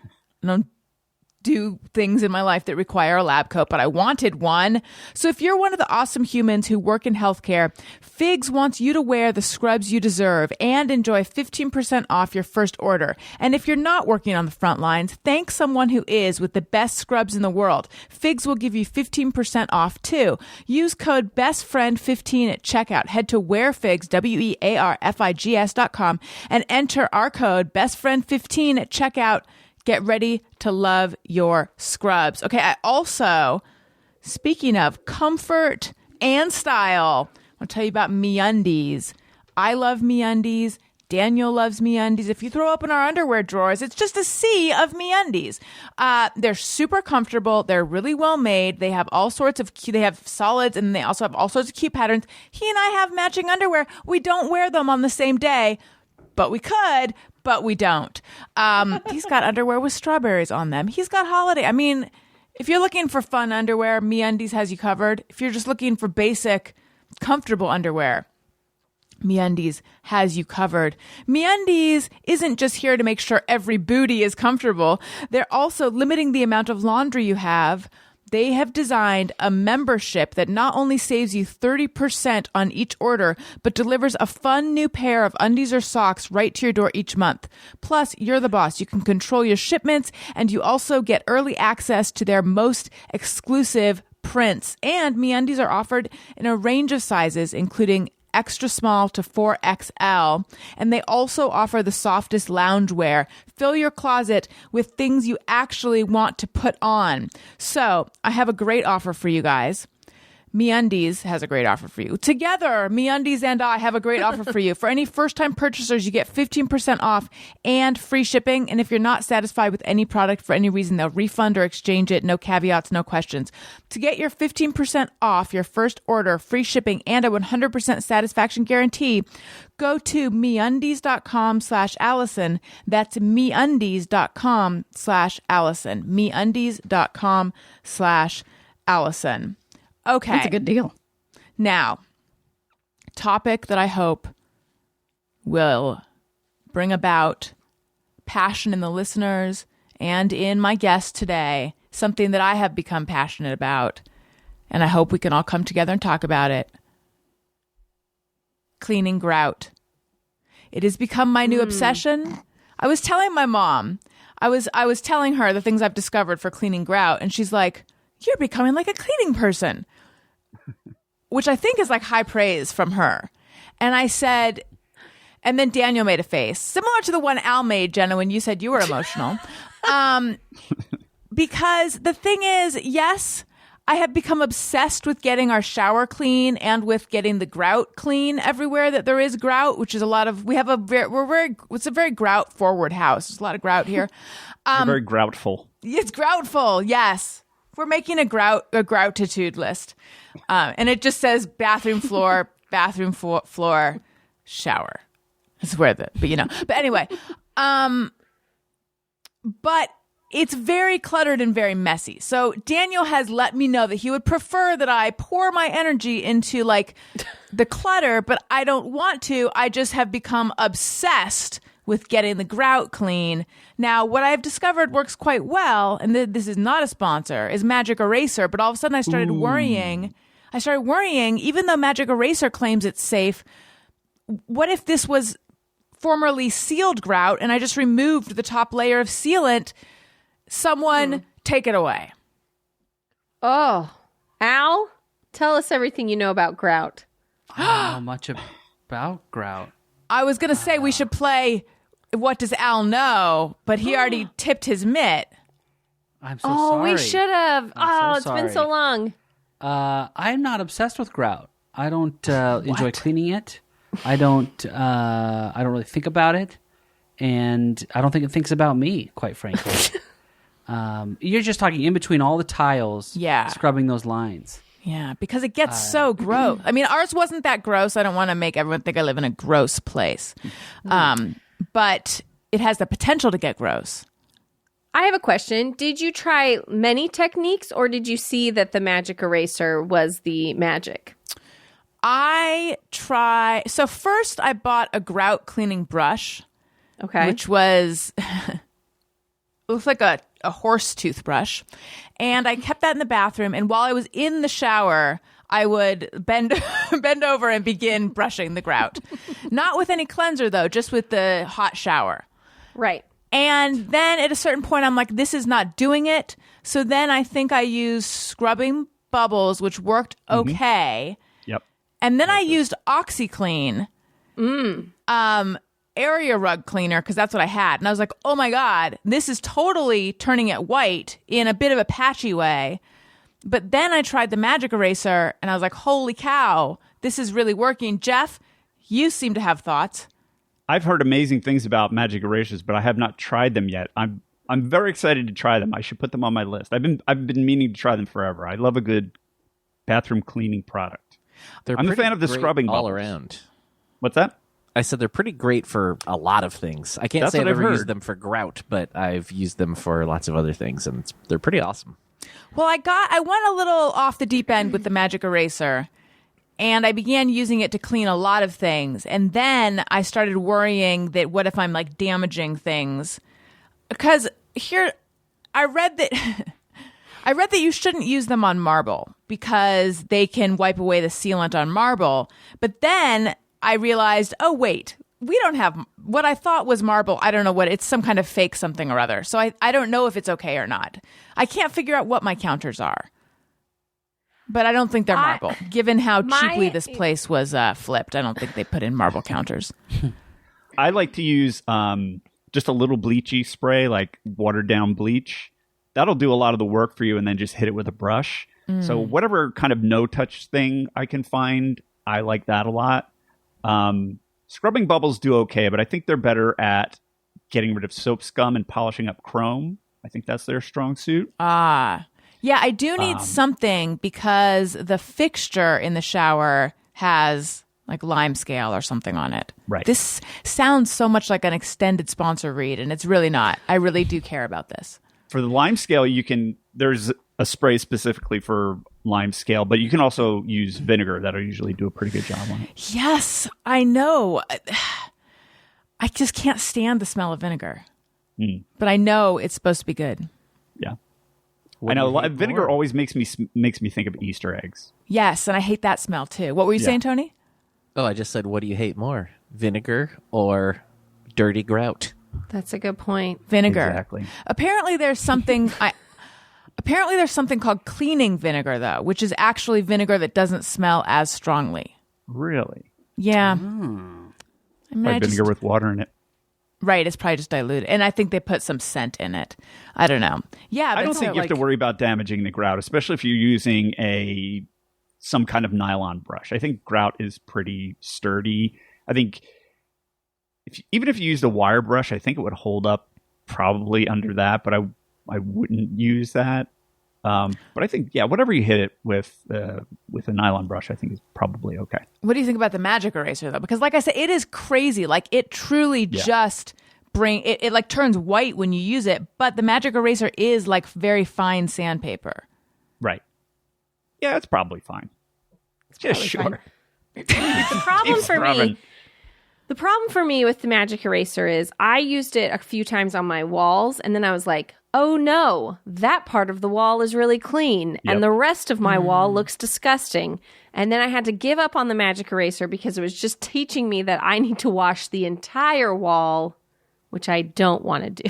do things in my life that require a lab coat, but I wanted one. So if you're one of the awesome humans who work in healthcare, Figs wants you to wear the scrubs you deserve and enjoy 15% off your first order. And if you're not working on the front lines, thank someone who is with the best scrubs in the world. Figs will give you 15% off too. Use code BESTFRIEND15 at checkout. Head to wearfigs, wearfigs.com, and enter our code BESTFRIEND15 at checkout. Get ready to love your scrubs. Okay, I also, speaking of comfort and style, I want to tell you about MeUndies. I love MeUndies. Daniel loves MeUndies. If you throw open our underwear drawers, it's just a sea of MeUndies. They're super comfortable. They're really well made. They have all sorts of they have solids, and they also have all sorts of cute patterns. He and I have matching underwear. We don't wear them on the same day, but we could. But we don't. He's got underwear with strawberries on them. He's got holiday. I mean, if you're looking for fun underwear, MeUndies has you covered. If you're just looking for basic, comfortable underwear, MeUndies has you covered. MeUndies isn't just here to make sure every booty is comfortable. They're also limiting the amount of laundry you have. They have designed a membership that not only saves you 30% on each order, but delivers a fun new pair of undies or socks right to your door each month. Plus, you're the boss. You can control your shipments, and you also get early access to their most exclusive prints. And MeUndies are offered in a range of sizes, including extra small to 4XL, and they also offer the softest loungewear. Fill your closet with things you actually want to put on. So I have a great offer for you guys. MeUndies has a great offer for you. Together, MeUndies and I have a great offer for you. For any first-time purchasers, you get 15% off and free shipping. And if you're not satisfied with any product for any reason, they'll refund or exchange it. No caveats, no questions. To get your 15% off your first order, free shipping, and a 100% satisfaction guarantee, go to MeUndies.com/Allison. That's MeUndies.com/Allison. MeUndies.com/Allison. Okay. That's a good deal. Now, topic that I hope will bring about passion in the listeners and in my guest today, something that I have become passionate about, and I hope we can all come together and talk about it. Cleaning grout. It has become my new obsession. I was telling my mom, I was telling her the things I've discovered for cleaning grout, and she's like, "You're becoming like a cleaning person," which I think is like high praise from her. And I said, and then Daniel made a face similar to the one Al made, Jenna, when you said you were emotional. Because the thing is, yes, I have become obsessed with getting our shower clean and with getting the grout clean everywhere that there is grout, which is a lot of, it's a very grout forward house. There's a lot of grout here. You're very groutful. It's groutful. Yes. We're making a groutitude list. And it just says bathroom floor, floor, shower. That's where but anyway, but it's very cluttered and very messy. So Daniel has let me know that he would prefer that I pour my energy into like the clutter, but I don't want to. I just have become obsessed with getting the grout clean. Now, what I've discovered works quite well, and this is not a sponsor, is Magic Eraser. But all of a sudden I started worrying. Even though Magic Eraser claims it's safe, what if this was formerly sealed grout and I just removed the top layer of sealant? Someone take it away. Oh, Al, tell us everything you know about grout. I don't know much about grout. I was going to say we should play what does Al know? But he already tipped his mitt. I'm so sorry. We should have. I'm It's been so long. I'm not obsessed with grout. I don't enjoy cleaning it. I don't really think about it, and I don't think it thinks about me, quite frankly. You're just talking in between all the tiles, scrubbing those lines. Yeah, because it gets so gross. I mean, ours wasn't that gross. I don't want to make everyone think I live in a gross place. But it has the potential to get gross. I have a question. Did you try many techniques, or did you see that the magic eraser was the magic? So first I bought a grout cleaning brush. Okay. Which was... it looks like a horse toothbrush. And I kept that in the bathroom. And while I was in the shower, I would bend over and begin brushing the grout. Not with any cleanser, though, just with the hot shower. Right. And then at a certain point, I'm like, this is not doing it. So then I think I used scrubbing bubbles, which worked okay. Yep. And then I used OxyClean. Area rug cleaner, because that's what I had. And I was like, oh my God, this is totally turning it white in a bit of a patchy way. But then I tried the magic eraser and I was like, holy cow, this is really working. Jeff, you seem to have thoughts. I've heard amazing things about magic erasers, but I have not tried them yet. I'm very excited to try them. I should put them on my list. I've been meaning to try them forever. I love a good bathroom cleaning product. I'm a fan of the scrubbing all bubbles. around. What's that? I said they're pretty great for a lot of things. I can't That's say I've what I've ever used heard. them for grout, but I've used them for lots of other things, and they're pretty awesome. Well, I went a little off the deep end with the magic eraser, and I began using it to clean a lot of things. And then I started worrying that what if I'm like damaging things? Because here, I read that you shouldn't use them on marble because they can wipe away the sealant on marble. But then I realized, oh, wait, we don't have what I thought was marble. I don't know what, it's some kind of fake something or other. So I don't know if it's okay or not. I can't figure out what my counters are. But I don't think they're marble. Given how cheaply this place was flipped, I don't think they put in marble counters. I like to use just a little bleachy spray, like watered down bleach. That'll do a lot of the work for you, and then just hit it with a brush. So whatever kind of no-touch thing I can find, I like that a lot. Scrubbing bubbles do okay, but I think they're better at getting rid of soap scum and polishing up chrome. I think that's their strong suit. Yeah, I do need something because the fixture in the shower has like lime scale or something on it. Right. This sounds so much like an extended sponsor read, and it's really not. I really do care about this. For the lime scale, there's a spray specifically for lime scale, but you can also use vinegar. That'll usually do a pretty good job on it. Yes, I know. I just can't stand the smell of vinegar. But I know it's supposed to be good. Yeah. I know vinegar always makes me think of Easter eggs. Yes, and I hate that smell too. What were you saying, Tony? Oh, I just said, what do you hate more, vinegar or dirty grout? That's a good point. Vinegar. Exactly. Apparently there's something called cleaning vinegar though, which is actually vinegar that doesn't smell as strongly. Really? Yeah. I mean, Vinegar with water in it. Right, it's probably just diluted. And I think they put some scent in it. I don't know. Yeah, but I don't think you have to worry about damaging the grout, especially if you're using some kind of nylon brush. I think grout is pretty sturdy. I think even if you used a wire brush, I think it would hold up probably under that, but I wouldn't use that. But I think, whatever you hit it with a nylon brush, I think is probably okay. What do you think about the magic eraser, though? Because, like I said, it is crazy. Like, it truly just it like turns white when you use it, but the magic eraser is like very fine sandpaper. Right. Yeah, it's probably fine. Just sure. The problem for me with the magic eraser is I used it a few times on my walls, and then I was like, oh no, that part of the wall is really clean, and the rest of my wall looks disgusting. And then I had to give up on the magic eraser because it was just teaching me that I need to wash the entire wall, which I don't want to do.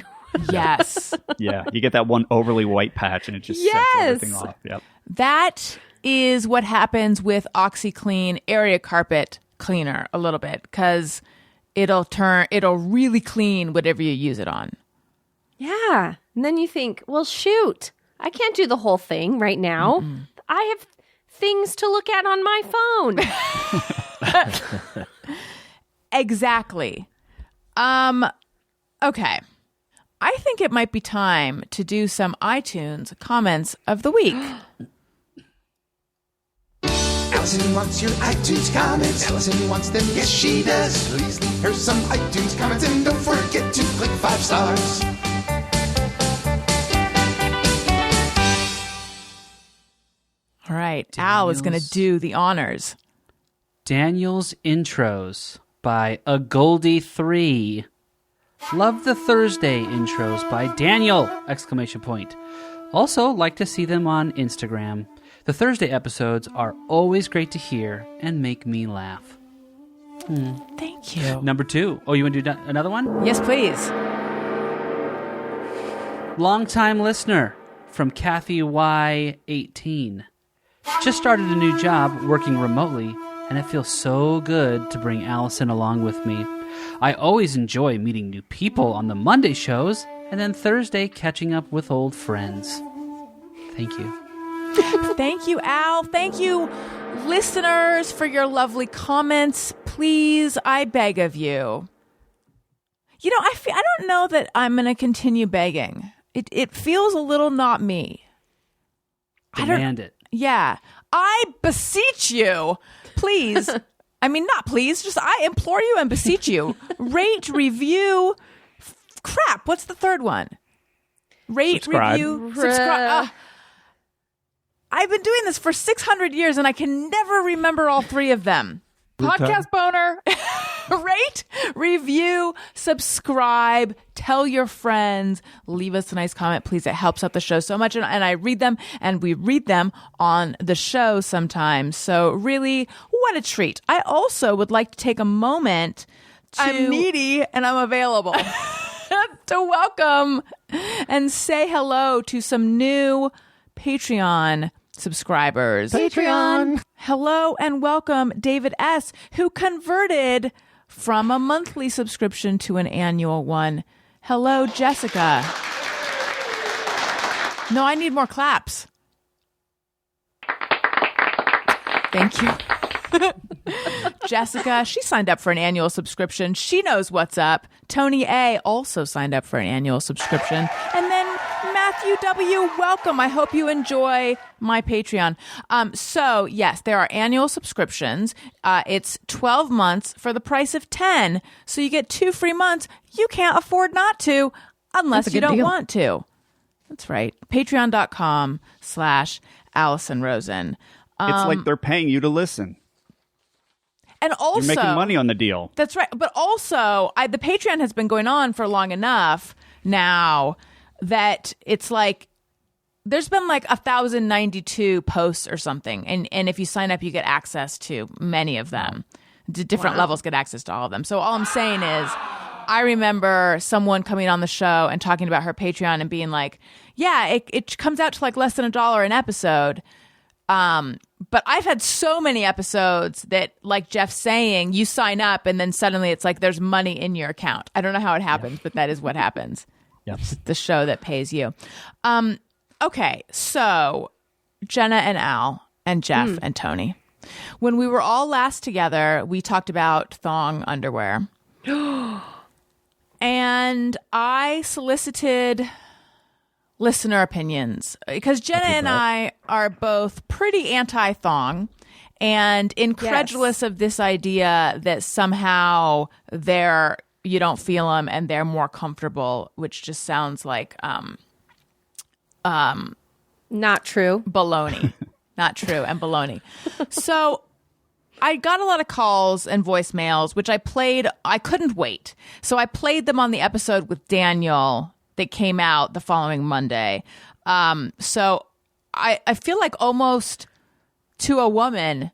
Yes. Yeah, you get that one overly white patch, and it just sets everything off. Yep. That is what happens with OxyClean area carpet cleaner a little bit, because it'll really clean whatever you use it on. Yeah. And then you think, well, shoot, I can't do the whole thing right now. I have things to look at on my phone. Exactly. Okay. I think it might be time to do some iTunes comments of the week. Allison wants your iTunes comments. Allison wants them, yes she does. Please leave her some iTunes comments and don't forget to click 5 stars. All right, Al is going to do the honors. Daniel's intros by A Goldie 3. Love the Thursday intros by Daniel! ! Also, like to see them on Instagram. The Thursday episodes are always great to hear and make me laugh. Thank you. Number 2. Oh, you want to do another one? Yes, please. Longtime listener from Kathy Y18. Just started a new job working remotely, and it feels so good to bring Allison along with me. I always enjoy meeting new people on the Monday shows, and then Thursday catching up with old friends. Thank you. Thank you, Al. Thank you, listeners, for your lovely comments. Please, I beg of you. You know, I don't know that I'm going to continue begging. It feels a little not me. Demand it. Yeah. I beseech you, please. I mean, not please, just I implore you and beseech you. Rate, review. Crap, what's the third one? Rate, Subscribe. review, subscribe. I've been doing this for 600 years and I can never remember all 3 of them. Podcast boner. Rate, review, subscribe, tell your friends, leave us a nice comment, please. It helps out the show so much. And I read them, and we read them on the show sometimes. So really, what a treat. I also would like to take a moment to... I'm needy and I'm available. To welcome and say hello to some new Patreon subscribers. Patreon. Hello and welcome David S., who converted from a monthly subscription to an annual one. Hello, Jessica. No, I need more claps. Thank you. Jessica, she signed up for an annual subscription. She knows what's up. Tony A. also signed up for an annual subscription. And then Matthew W., welcome. I hope you enjoy my Patreon. So, yes, there are annual subscriptions. It's 12 months for the price of 10. So you get 2 free months. You can't afford not to unless you don't want to. That's right. Patreon.com/Allison Rosen. It's like they're paying you to listen. And also, you're making money on the deal. That's right. But also, the Patreon has been going on for long enough now that it's like there's been like 1,092 posts or something. And if you sign up, you get access to many of them. Different levels get access to all of them. So all I'm saying is I remember someone coming on the show and talking about her Patreon and being like, yeah, it comes out to like less than $1 an episode. But I've had so many episodes that, like Jeff's saying, you sign up and then suddenly it's like there's money in your account. I don't know how it happens, but that is what happens. Yep. It's the show that pays you. Okay, so Jenna and Al and Jeff and Tony. When we were all last together, we talked about thong underwear. And I solicited listener opinions because Jenna and I are both pretty anti-thong and incredulous of this idea that somehow you don't feel them and they're more comfortable, which just sounds like not true. Baloney. Not true and baloney. So I got a lot of calls and voicemails, which I played. I couldn't wait. So I played them on the episode with Daniel that came out the following Monday. So I feel like almost to a woman,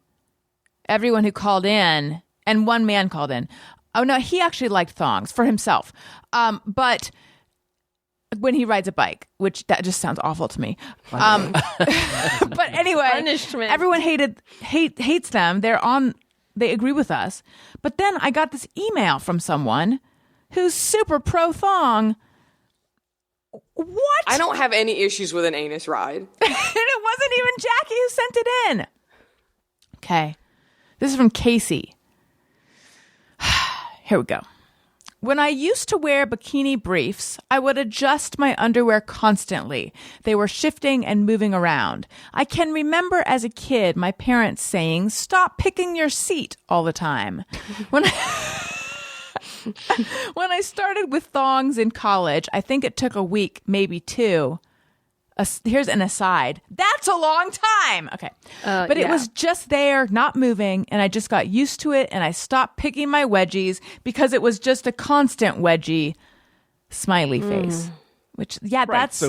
everyone who called in, and one man called in. Oh, no, he actually liked thongs for himself. But when he rides a bike, which that just sounds awful to me. But anyway, Punishment. everyone hates them. They're on they agree with us. But then I got this email from someone who's super pro thong. What? I don't have any issues with an anus ride. And it wasn't even Jackie who sent it in. Okay. This is from Casey. Here we go. When I used to wear bikini briefs, I would adjust my underwear constantly. They were shifting and moving around. I can remember as a kid my parents saying, "Stop picking your seat" all the time. When I started with thongs in college, I think it took a week, maybe 2. Here's an aside. That's a long time. Okay. But it was just there, not moving, and I just got used to it, and I stopped picking my wedgies because it was just a constant wedgie smiley face. Which, right. that's...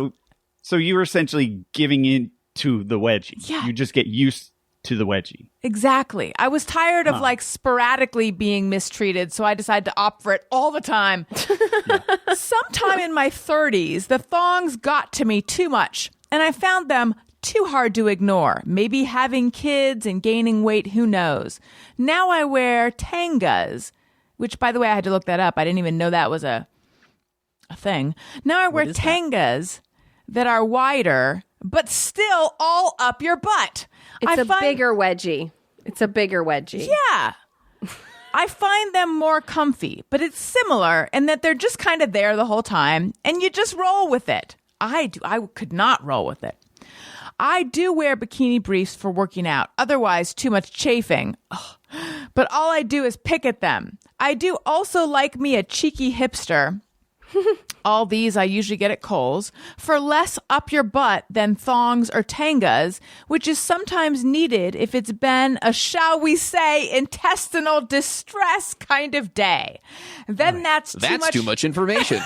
So you were essentially giving in to the wedgie. Yeah. You just get used to the wedgie. Exactly. I was tired of sporadically being mistreated, so I decided to opt for it all the time. Sometime in my 30s, the thongs got to me too much, and I found them too hard to ignore. Maybe having kids and gaining weight, who knows? Now I wear tangas, which, by the way, I had to look that up. I didn't even know that was a thing. Now I wear tangas that are wider, but still all up your butt. It's bigger wedgie. It's a bigger wedgie. Yeah. I find them more comfy, but it's similar in that they're just kind of there the whole time and you just roll with it. I could not roll with it. I do wear bikini briefs for working out. Otherwise, too much chafing. Ugh. But all I do is pick at them. I do also like me a cheeky hipster. All these I usually get at Kohl's for less up your butt than thongs or tangas, which is sometimes needed if it's been a, shall we say, intestinal distress kind of day. Then that's too much information.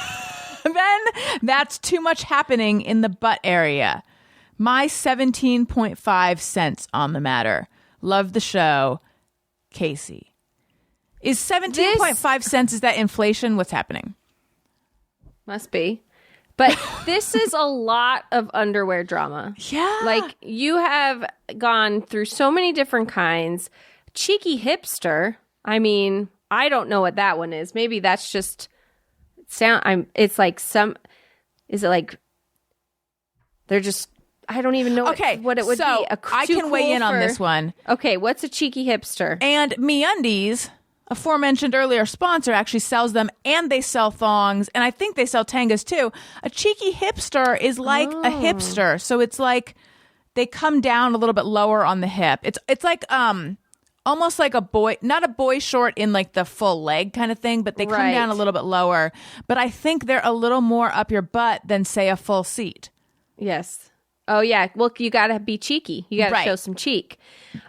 Then that's too much happening in the butt area. My 17.5 cents on the matter. Love the show. Casey. Is 17.5 cents, is that inflation? What's happening? Must be. But this is a lot of underwear drama. Yeah. Like, you have gone through so many different kinds. Cheeky hipster. I mean, I don't know what that one is. Maybe that's just it's like some, is it like they're just, I don't even know what it would be. I can weigh in on this one. Okay, what's a cheeky hipster? And MeUndies, aforementioned earlier sponsor, actually sells them, and they sell thongs, and I think they sell tangas too. A cheeky hipster is like a hipster, so it's like they come down a little bit lower on the hip. It's like almost like a boy, not a boy short in like the full leg kind of thing, but they come down a little bit lower. But I think they're a little more up your butt than, say, a full seat. Yes. Oh yeah. Well, you gotta be cheeky. You gotta show some cheek.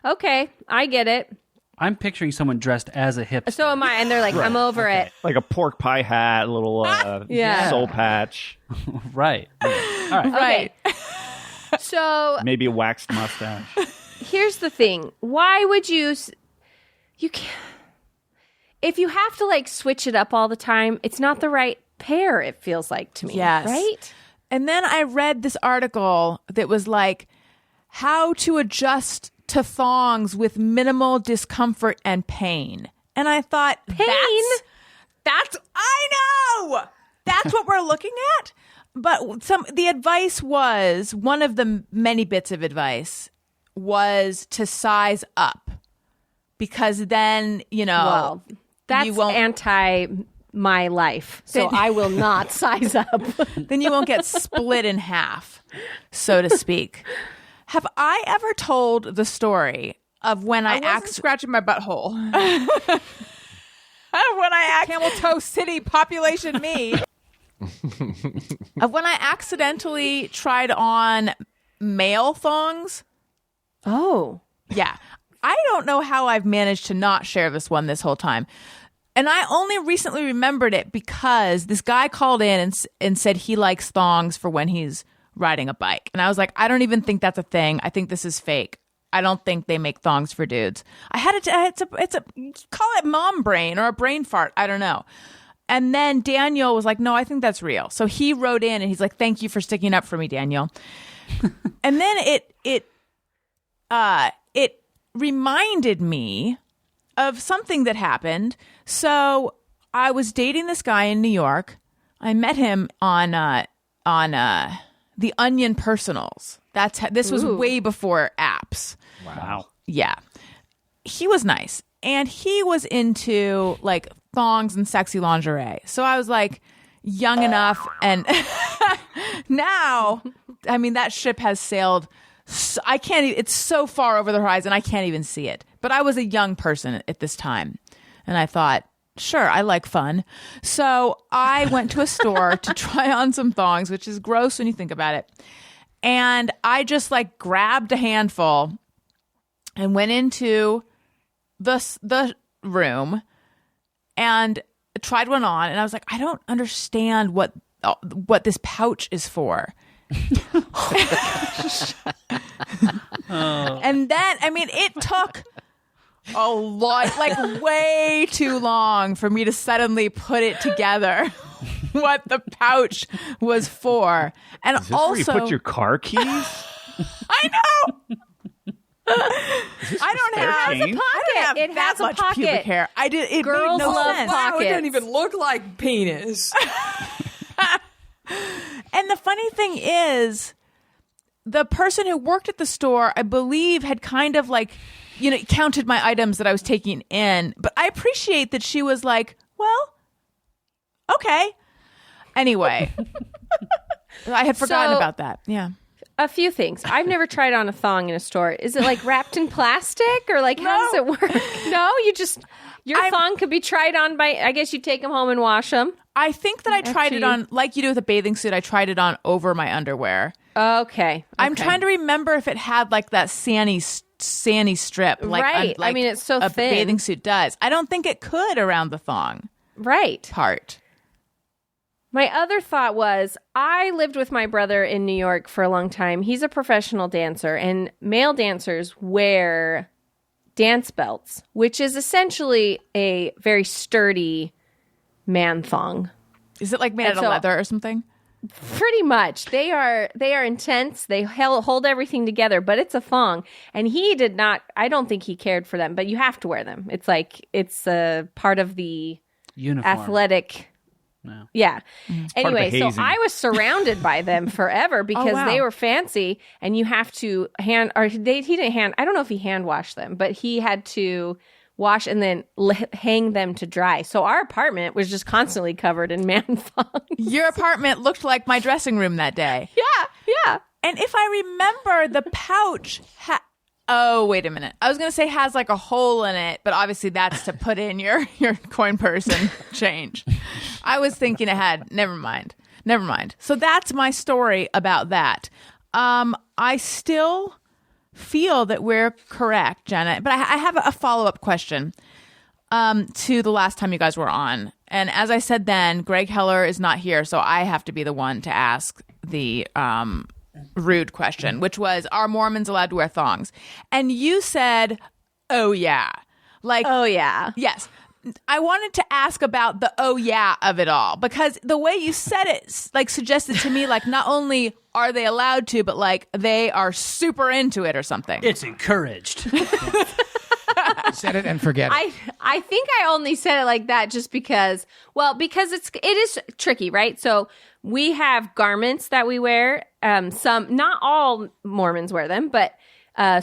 Okay, I get it. I'm picturing someone dressed as a hipster. So am I, and they're like, I'm over it. Like a pork pie hat, a little soul patch. Right. All right. Right. So maybe a waxed mustache. Here's the thing. Why would you can't, if you have to like switch it up all the time, it's not the right pair, it feels like to me. Yes. Right? And then I read this article that was like, how to adjust to thongs with minimal discomfort and pain. And I thought, that's I know! That's what we're looking at. But the advice was, one of the many bits of advice was to size up. Because then, well, that's anti my life. So I will not size up. Then you won't get split in half, so to speak. Have I ever told the story of when I wasn't scratching my butthole? When I Camel Toe City population me. Of when I accidentally tried on male thongs. Oh. Yeah. I don't know how I've managed to not share this one this whole time. And I only recently remembered it because this guy called in and said he likes thongs for when he's riding a bike. And I was like, I don't even think that's a thing. I think this is fake. I don't think they make thongs for dudes. It's a call it mom brain or a brain fart. I don't know. And then Daniel was like, no, I think that's real. So he wrote in and he's like, thank you for sticking up for me, Daniel. And then it reminded me of something that happened. So I was dating this guy in New York. I met him on the Onion Personals. This was way before apps. Wow. Yeah. He was nice. And he was into like thongs and sexy lingerie. So I was like young enough. And now, I mean, that ship has sailed. I can't even, it's so far over the horizon. I can't even see it. But I was a young person at this time. And I thought, sure, I like fun. So I went to a store to try on some thongs, which is gross when you think about it. And I just like grabbed a handful and went into the room and tried one on. And I was like, I don't understand what this pouch is for. And then, I mean, it took a lot, like way too long for me to suddenly put it together what the pouch was for. And Is this also, where you put your car keys? I know. I don't have change? a pocket. It has a much pocket. pubic hair. I did. It Girls made no love sense. Wow, it pockets. doesn't even look like penis. And the funny thing is, the person who worked at the store, I believe, had kind of like, counted my items that I was taking in. But I appreciate that she was like, well, okay. Anyway, I had forgotten So- about that. Yeah. A few things. I've never tried on a thong in a store. Is it like wrapped in plastic or like how does it work? No, your thong could be tried on by, I guess you take them home and wash them. I think that I tried it on, like you do with a bathing suit, I tried it on over my underwear. Okay. I'm trying to remember if it had like that sandy strip. Like, Right. I mean, it's so a thin. bathing suit does. I don't think it could around the thong Right. part. My other thought was I lived with my brother in New York for a long time. He's a professional dancer, and male dancers wear dance belts, which is essentially a very sturdy man thong. Is it like made And out of so- leather or something? Pretty much. They are intense. They hold everything together, but it's a thong. And he did not, I don't think he cared for them, but you have to wear them. It's like, it's a part of the Uniform. athletic. No. Yeah. part of Anyway, the so hazing. I was surrounded by them forever because wow. they were fancy, and you have to he didn't hand, I don't know if he hand washed them, but he had to wash and then hang them to dry. So our apartment was just constantly covered in man thongs. Your apartment looked like my dressing room that day. Yeah. And if I remember, the pouch oh, wait a minute. I was going to say has like a hole in it, but obviously that's to put in your coin purse and change. I was thinking ahead. Never mind. So that's my story about that. I still feel that we're correct, Jenna, but I have a follow-up question to the last time you guys were on. And as I said then, Greg Heller is not here, so I have to be the one to ask the rude question, which was, are Mormons allowed to wear thongs? And you said, oh yeah. Like, Oh yeah. yes. I wanted to ask about the oh yeah of it all, because the way you said it like suggested to me like not only are they allowed to, but like they are super into it or something. It's encouraged. Set it and forget it. I think I only said it like that just because it is tricky, right? So we have garments that we wear. Some, not all Mormons wear them, but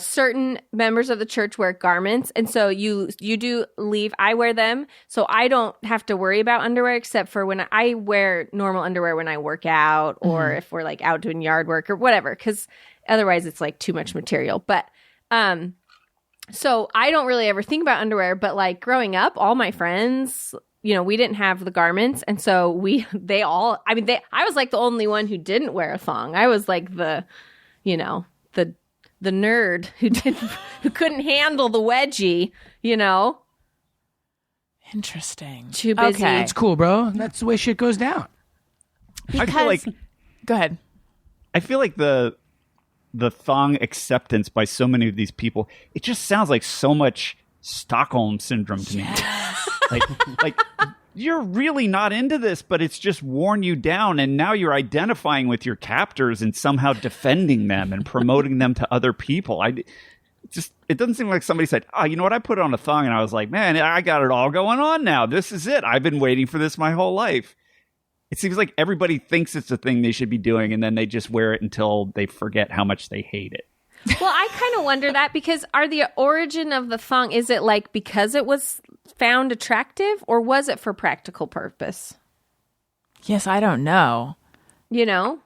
certain members of the church wear garments, and so you do leave. I wear them, so I don't have to worry about underwear except for when I wear normal underwear when I work out or if we're like out doing yard work or whatever, because otherwise it's like too much material. But so I don't really ever think about underwear. But like growing up, all my friends, we didn't have the garments, and so I was like the only one who didn't wear a thong. I was like the nerd who couldn't handle the wedgie, Interesting. Too busy. Okay. It's cool, bro. That's the way shit goes down. I feel like Go ahead. the thong acceptance by so many of these people, it just sounds like so much Stockholm syndrome to me. like you're really not into this, but it's just worn you down, and now you're identifying with your captors and somehow defending them and promoting them to other people. it doesn't seem like somebody said, oh, you know what? I put on a thong and I was like, man, I got it all going on now. This is it. I've been waiting for this my whole life. It seems like everybody thinks it's a thing they should be doing, and then they just wear it until they forget how much they hate it. Well, I kind of wonder that because the origin of the thong, is it like because it was found attractive, or was it for practical purpose? Yes, I don't know. You know?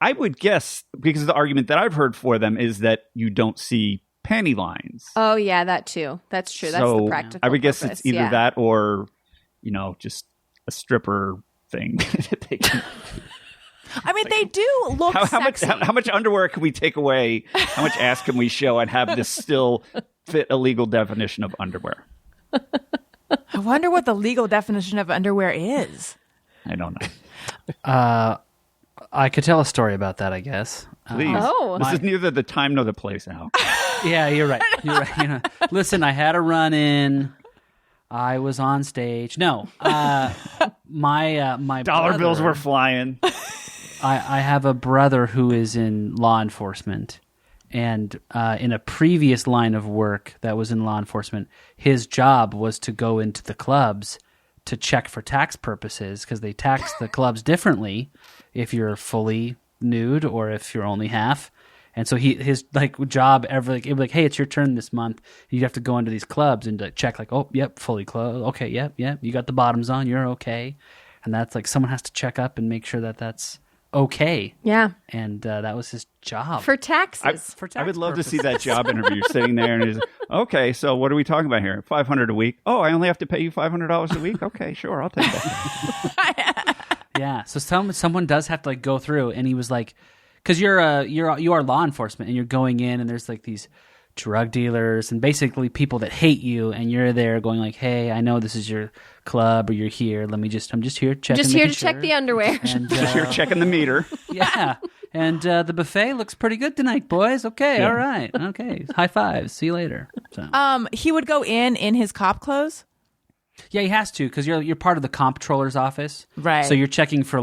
I would guess, because the argument that I've heard for them is that you don't see panty lines. Oh, yeah, that too. That's true. That's So the practical I would guess purpose. it's either that or, just a stripper thing. I mean, they do look sexy. How much underwear can we take away? How much ass can we show and have this still fit a legal definition of underwear? I wonder what the legal definition of underwear is. I don't know. I could tell a story about that, I guess. Please. This is neither the time nor the place now. Yeah, you're right. You're right. Listen, I had a run-in. I was on stage. No, my dollar bills were flying. I have a brother who is in law enforcement, and in a previous line of work that was in law enforcement, his job was to go into the clubs to check for tax purposes, because they tax the clubs differently if you're fully nude or if you're only half. And so his job it'd be like, hey, it's your turn this month. You'd have to go into these clubs and check oh, yep, fully clothed. Okay, yep, you got the bottoms on, you're okay. And that's like someone has to check up and make sure that that's okay. Yeah. And that was his job. For taxes. I would love to see that job interview sitting there and he's okay, so what are we talking about here? $500 a week. Oh, I only have to pay you $500 a week? Okay, sure, I'll take that. Yeah. So someone does have to go through, and he was like, because you are law enforcement and you're going in and there's these drug dealers and basically people that hate you, and you're there going hey, I know this is your club or you're here. I'm just here checking. Just here to check the underwear. And, just here checking the meter. Yeah. And the buffet looks pretty good tonight, boys. Okay, all right. Okay. High fives. See you later. So. He would go in his cop clothes? Yeah, he has to, because you're part of the comptroller's office. Right. So you're checking for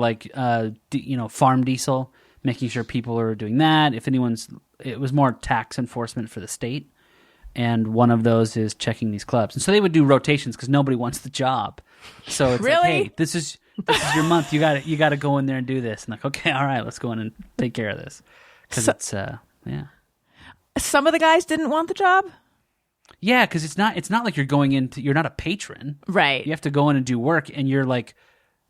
farm diesel, making sure people are doing that. If it was more tax enforcement for the state, and one of those is checking these clubs. And so they would do rotations because nobody wants the job. So it's really? hey, this is your month. You got to go in there and do this. And okay, all right, let's go in and take care of this, because it's yeah. Some of the guys didn't want the job. Yeah, because it's not like you're going into, you're not a patron, right? You have to go in and do work, and you're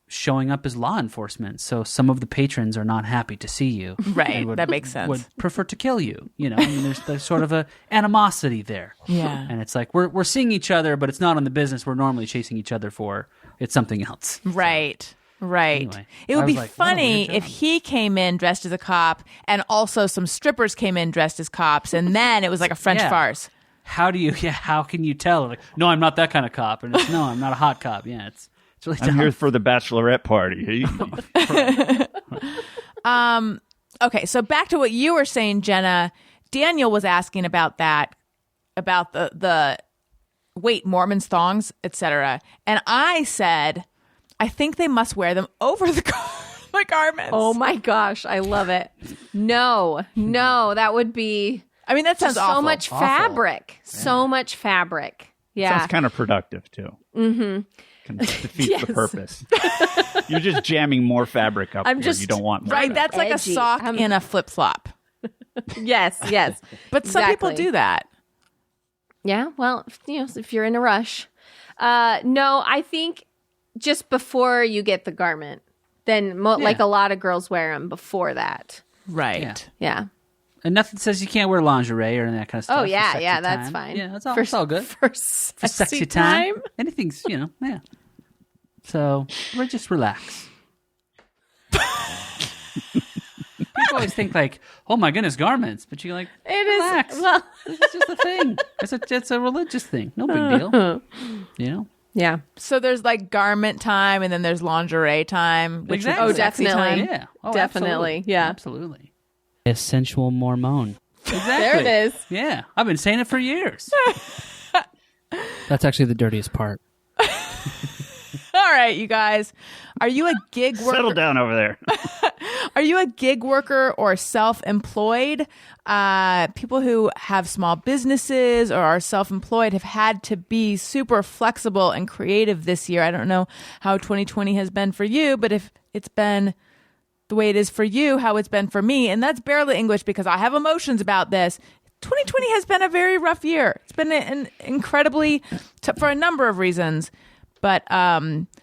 showing up as law enforcement. So some of the patrons are not happy to see you, right? That makes sense. Would prefer to kill you. I mean, there's sort of a animosity there. Yeah, and it's we're seeing each other, but it's not on the business we're normally chasing each other for. It's something else. Right. So, right. Anyway, it would be funny if he came in dressed as a cop, and also some strippers came in dressed as cops, and then it was like a French farce. How can you tell? No, I'm not that kind of cop. And no, I'm not a hot cop. Yeah, it's really tough. I'm here for the bachelorette party. Okay, so back to what you were saying, Jenna. Daniel was asking about that, about the Mormons, thongs, etc. And I said, I think they must wear them over the garments. Oh my gosh, I love it. No, that would be... I mean, that sounds awful. So much fabric. Yeah. So much fabric. Yeah. Sounds kind of productive, too. Mm-hmm. Kind of defeats the purpose. You're just jamming more fabric up where you don't want more. Right, that's like a sock in a flip-flop. Yes. But some people do that. Yeah, well, if you're in a rush. No, I think just before you get the garment. Then, a lot of girls wear them before that. Right. Yeah. And nothing says you can't wear lingerie or that kind of stuff. Oh, yeah, that's fine. Yeah, it's all good. For sexy time? Anything's, yeah. So, we're just relax. People always think oh my goodness, garments. But you're relax. Well, it's just a thing. It's a religious thing. No big deal. Yeah. So there's garment time, and then there's lingerie time. Exactly. Oh, definitely. Time. Yeah. Oh, definitely. Absolutely. Yeah. Absolutely. A sensual Mormon. Exactly. There it is. Yeah. I've been saying it for years. That's actually the dirtiest part. All right, you guys. Are you a gig worker? Settle down over there. Are you a gig worker or self-employed? People who have small businesses or are self-employed have had to be super flexible and creative this year. I don't know how 2020 has been for you, but if it's been the way it is for you, how it's been for me, and that's barely English because I have emotions about this. 2020 has been a very rough year. It's been an incredibly, for a number of reasons, but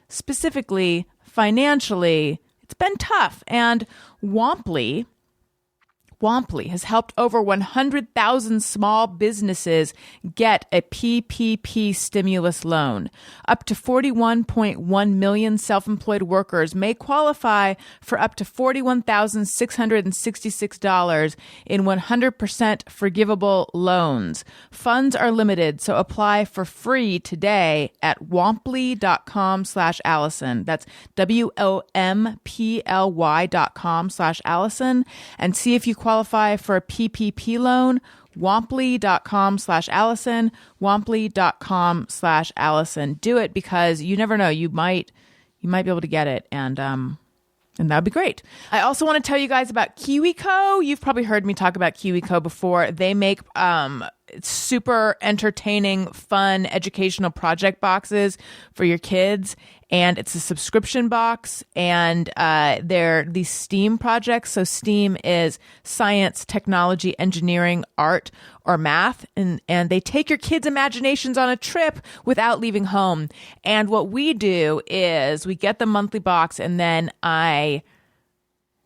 specifically financially, it's been tough. And Womply has helped over 100,000 small businesses get a PPP stimulus loan. Up to 41.1 million self-employed workers may qualify for up to $41,666 in 100% forgivable loans. Funds are limited, so apply for free today at womply.com/Allison. That's WOMPLY.com/Allison, and see if you qualify for a PPP loan. Womply.com/Allison, Womply.com/Allison. Do it because you never know. You might be able to get it, and that'd be great. I also want to tell you guys about Kiwiko. You've probably heard me talk about Kiwiko before. They make super entertaining, fun, educational project boxes for your kids. And it's a subscription box, and they're these STEAM projects. So STEAM is science, technology, engineering, art, or math. And they take your kids' imaginations on a trip without leaving home. And what we do is we get the monthly box, and then I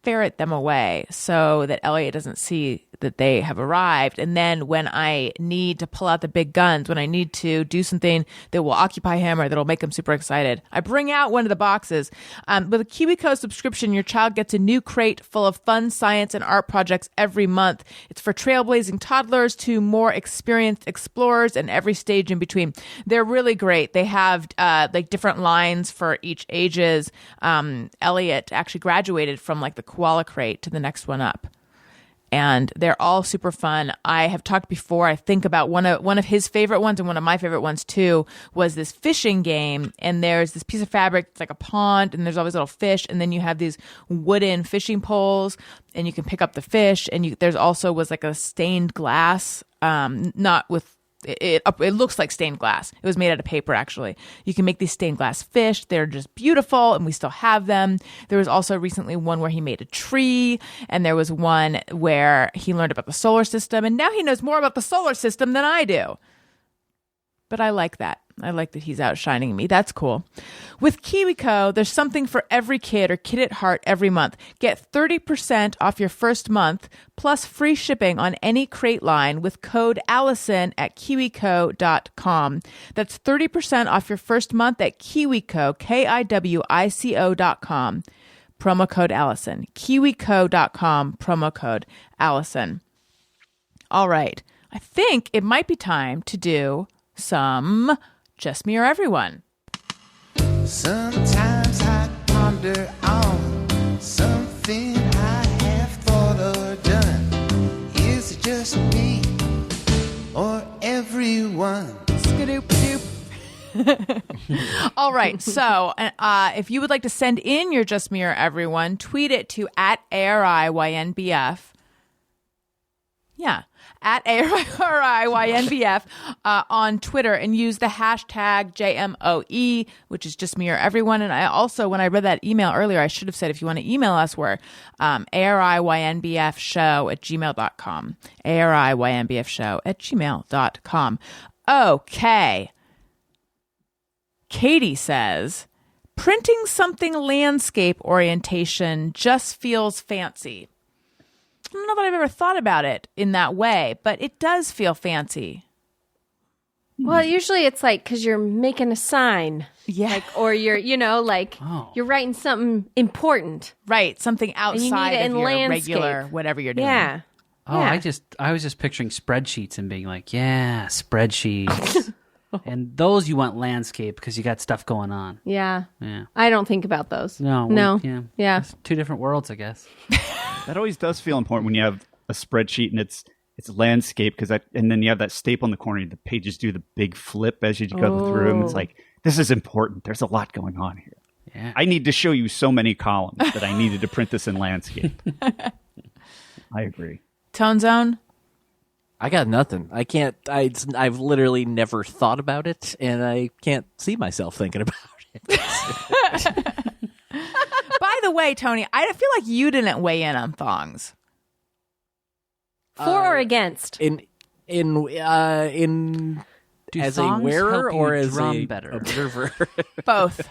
ferret them away so that Elliot doesn't see that they have arrived. And then when I need to pull out the big guns, when I need to do something that will occupy him or that'll make him super excited, I bring out one of the boxes. With a Kiwiko subscription, your child gets a new crate full of fun science and art projects every month. It's for trailblazing toddlers to more experienced explorers and every stage in between. They're really great. They have like different lines for each ages. Elliot actually graduated from like the koala crate to the next one up. And they're all super fun. I have talked before, I think about one of his favorite ones, and one of my favorite ones too, was this fishing game. And there's this piece of fabric, it's like a pond, and there's always little fish. And then you have these wooden fishing poles, and you can pick up the fish. And there's also was like a stained glass, not with, it looks like stained glass. It was made out of paper, actually. You can make these stained glass fish. They're just beautiful, and we still have them. There was also recently one where he made a tree, and there was one where he learned about the solar system, and now he knows more about the solar system than I do. But I like that. I like that he's outshining me. That's cool. With Kiwiko, there's something for every kid or kid at heart every month. Get 30% off your first month plus free shipping on any crate line with code Allison at Kiwiko.com. That's 30% off your first month at Kiwiko, KIWICO.com. Promo code Allison. Kiwiko.com, promo code Allison. All right. I think it might be time to do some Just Me or Everyone. Sometimes I ponder on something I have thought or done. Is it just me or everyone? Skadoop-doop. All right. So if you would like to send in your Just Me or Everyone, tweet it to @ARIYNBF. Yeah. @ARIYNBF on Twitter, and use the hashtag JMOE, which is Just Me or Everyone. And I also, when I read that email earlier, I should have said if you want to email us, we're ARIYNBFshow@gmail.com. ARIYNBFshow@gmail.com. Okay. Katie says, printing something landscape orientation just feels fancy. I don't know that I've ever thought about it in that way, but it does feel fancy. Well, usually it's like because you're making a sign. Yeah. Like, or you're, you're writing something important. Right. Something outside of your landscape. regular, whatever you're doing. Yeah. Oh, yeah. I was just picturing spreadsheets and being like, yeah, spreadsheets. And those you want landscape because you got stuff going on. Yeah. Yeah. I don't think about those. No. Yeah. It's two different worlds, I guess. That always does feel important when you have a spreadsheet and it's landscape, and then you have that staple in the corner. The pages do the big flip as you go through them. It's like, this is important. There's a lot going on here. Yeah. I need to show you so many columns that I needed to print this in landscape. I agree. Tone Zone? I got nothing. I can't. I've literally never thought about it, and I can't see myself thinking about it. By the way, Tony, I feel like you didn't weigh in on thongs. For or against? In Do as a thongs wearer help you or as drum a better? observer. Both.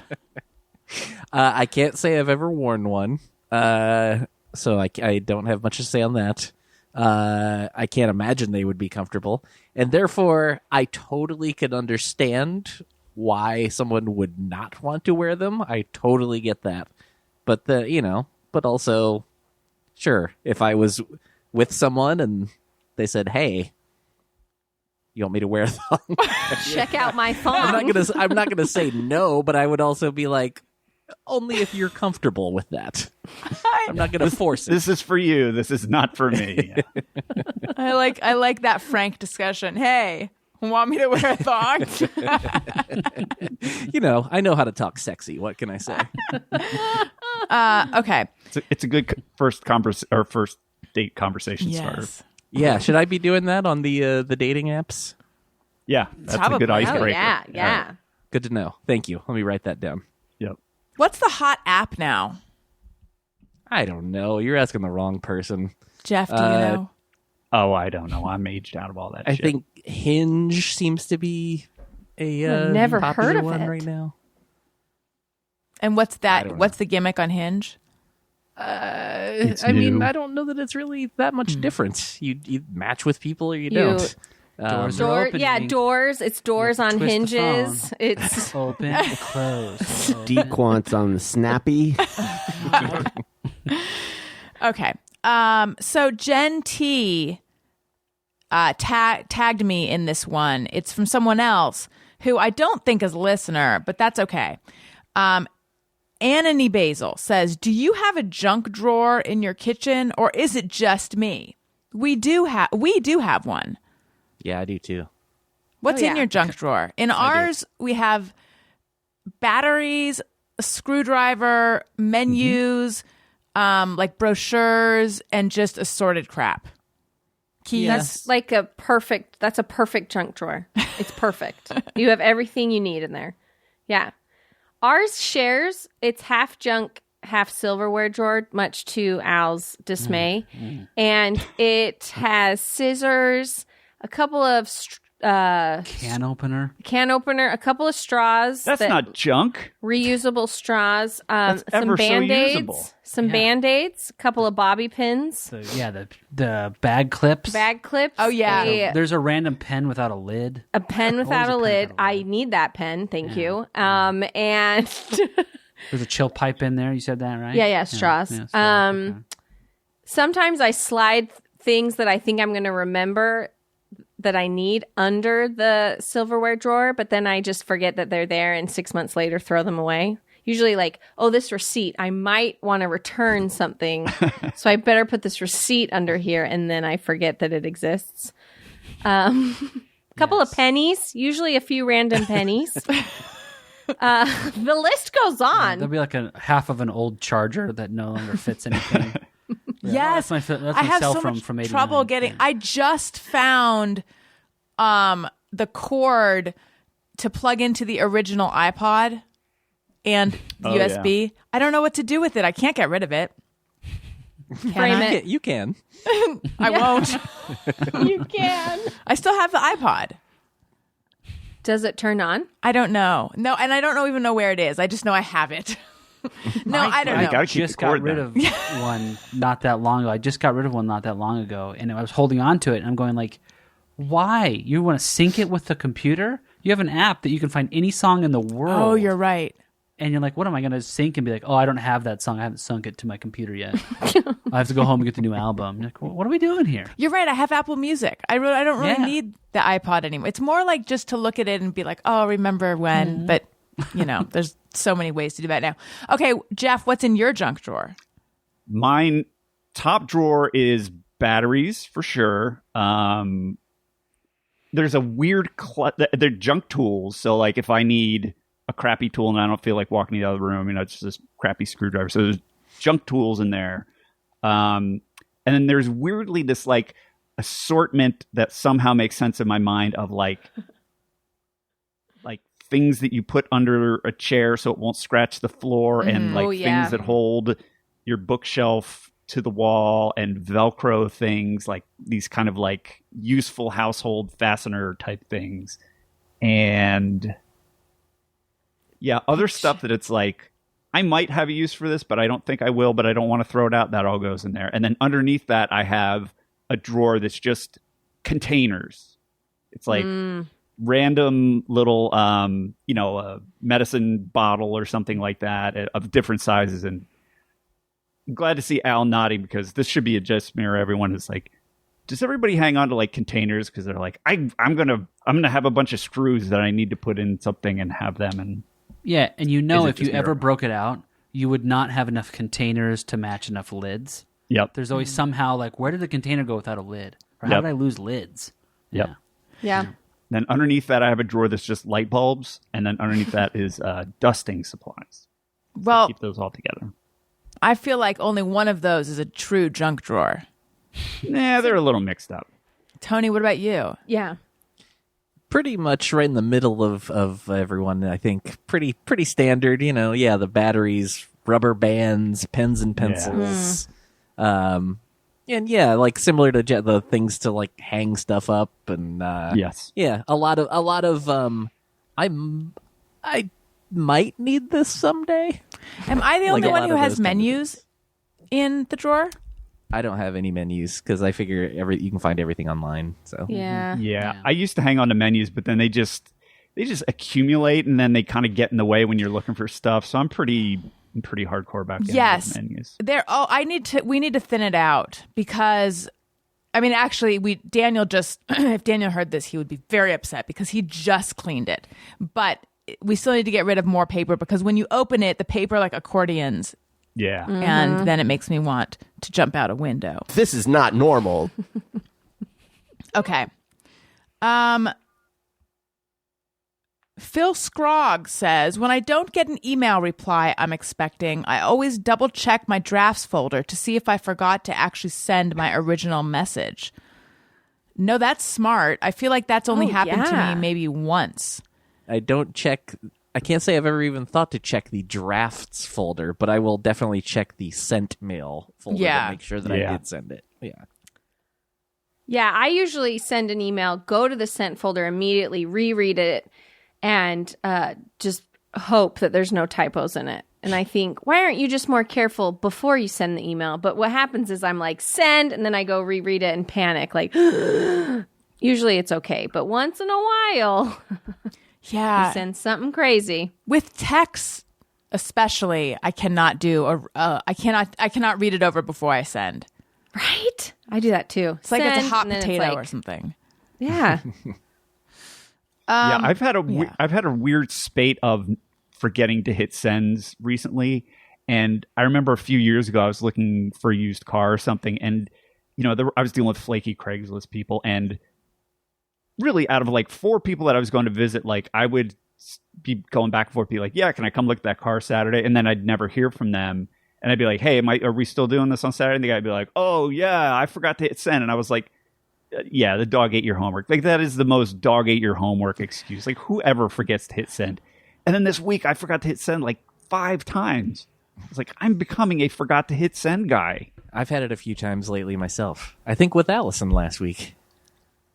I can't say I've ever worn one, so I don't have much to say on that. I can't imagine they would be comfortable, and therefore I totally can understand why someone would not want to wear them. I totally get that, but but also, sure, if I was with someone and they said, "Hey, you want me to wear them?" Check out my phone. I'm not gonna say no, but I would also be like, only if you're comfortable with that. I'm not going to force it. This is for you. This is not for me. I like that frank discussion. Hey, want me to wear a thong? I know how to talk sexy. What can I say? Okay. It's a good first date conversation starter. Yeah, should I be doing that on the dating apps? Yeah, that's a Probably. good Oh, icebreaker. Yeah. Good to know. Thank you. Let me write that down. Yep. What's the hot app now? I don't know. You're asking the wrong person. Jeff, do you know? Oh, I don't know. I'm aged out of all that I shit. think Hinge seems to be a I've never popular heard of one it. right now. And what's I that? don't What's the gimmick on Hinge? It's I mean, new. I don't know that it's really that much difference. You match with people or you You- don't. Doors are opening. Doors. It's doors You have on to twist the hinges. phone. It's Open, close. Open. Dequants on the snappy. Okay. So Jen T tagged me in this one. It's from someone else who I don't think is a listener, but that's okay. Anony Basil says, "Do you have a junk drawer in your kitchen, or is it just me? We do have one. Yeah, I do too. What's Oh, in yeah. your junk drawer? In ours, we have batteries, a screwdriver, menus, like brochures, and just assorted crap. Keys. That's like a perfect junk drawer. It's perfect. You have everything you need in there. Yeah. Ours shares, it's half junk, half silverware drawer, much to Al's dismay. And it has scissors, a couple of Can opener. a couple of straws. That's not junk. reusable straws, That's some ever so Band-Aids, usable. Band-Aids, a couple of bobby pins, So yeah, the bag clips. bag clips. Oh, yeah. There's a random pen without a lid. A pen without a Always a pen lid. without a I lid. need that pen. Thank you. And There's a chill pipe in there. You said that, right? Yeah, straws. Okay. sometimes I slide things that I think I'm going to remember that I need under the silverware drawer, but then I just forget that they're there and 6 months later throw them away. Usually like, oh, this receipt, I might want to return something. So I better put this receipt under here. And then I forget that it exists. Couple of pennies, usually a few random pennies. The list goes on. There'll be like a half of an old charger that no longer fits anything. Yes, that's my I have cell so from much 89. trouble getting. Yeah. I just found the cord to plug into the original iPod and USB. I don't know what to do with it. I can't get rid of it. Frame I? it. You can. I won't. You can. I still have the iPod. Does it turn on? I don't know. No, and I don't even know where it is. I just know I have it. No, I don't I know. gotta keep just the got cord rid then. of one not that long ago. I just got rid of one not that long ago, and I was holding on to it, and I'm going like, why? You want to sync it with the computer? You have an app that you can find any song in the world. Oh, you're right. And you're like, what am I going to sync and be like, oh, I don't have that song. I haven't sunk it to my computer yet. I have to go home and get the new album. You're like, well, what are we doing here? You're right. I have Apple Music. I don't really Yeah. need the iPod anymore. It's more like just to look at it and be like, oh, remember when? But, there's so many ways to do that now. Okay, Jeff, what's in your junk drawer? Mine top drawer is batteries for sure. There's a weird they're junk tools. So like if I need a crappy tool and I don't feel like walking to the other room, it's just this crappy screwdriver. So there's junk tools in there. And then there's weirdly this like assortment that somehow makes sense in my mind of like things that you put under a chair so it won't scratch the floor and like things that hold your bookshelf to the wall and Velcro things, like these kind of like useful household fastener type things. And other stuff that it's like, I might have a use for this, but I don't think I will, but I don't want to throw it out. That all goes in there. And then underneath that, I have a drawer that's just containers. It's like random little, a medicine bottle or something like that of different sizes. And I'm glad to see Al nodding because this should be a just mirror. Everyone is like, does everybody hang on to like containers? Because they're like, I'm gonna have a bunch of screws that I need to put in something and have them. And yeah, and if you ever broke it out, you would not have enough containers to match enough lids. Yep. There's always somehow like, where did the container go without a lid? Or how did I lose lids? Yep. Yeah. Then underneath that, I have a drawer that's just light bulbs, and then underneath that is dusting supplies. Well, keep those all together. I feel like only one of those is a true junk drawer. Nah, they're a little mixed up. Tony, what about you? Yeah. Pretty much right in the middle of everyone, I think. Pretty standard, the batteries, rubber bands, pens and pencils. And like similar to the things to like hang stuff up and yes. Yeah, a lot of I might need this someday. Am I the only one who has those menus in the drawer? I don't have any menus because I figure you can find everything online. So yeah. I used to hang on to menus, but then they just accumulate and then they kind of get in the way when you're looking for stuff. So I'm pretty hardcore about getting those menus. We need to thin it out because actually Daniel just if Daniel heard this, he would be very upset because he just cleaned it. But we still need to get rid of more paper because when you open it, the paper like accordions. Yeah. And then it makes me want to jump out a window. This is not normal. Okay. Phil Scroggs says, when I don't get an email reply I'm expecting, I always double check my drafts folder to see if I forgot to actually send my original message. No, that's smart. I feel like that's only happened to me maybe once. I don't check. I can't say I've ever even thought to check the drafts folder, but I will definitely check the sent mail folder to make sure that I did send it. Yeah. Yeah, I usually send an email, go to the sent folder immediately, reread it, and just hope that there's no typos in it. And I think, why aren't you just more careful before you send the email? But what happens is I'm like, send, and then I go reread it and panic. Like, usually it's okay. But once in a while, you send something crazy. With text, especially, I cannot I cannot read it over before I send. Right? I do that too. It's like it's a hot potato or something. Yeah. I've had a weird spate of forgetting to hit sends recently, and I remember a few years ago I was looking for a used car or something, and I was dealing with flaky Craigslist people, and really out of like 4 people that I was going to visit, like I would be going back and forth, be like, yeah, can I come look at that car Saturday? And then I'd never hear from them, and I'd be like, hey, are we still doing this on Saturday? And the guy'd be like, oh yeah, I forgot to hit send, and I was like, yeah, the dog ate your homework. Like, that is the most dog ate your homework excuse. Like, whoever forgets to hit send. And then this week, I forgot to hit send like 5 times. I was like, I'm becoming a forgot to hit send guy. I've had it a few times lately myself. I think with Allison last week.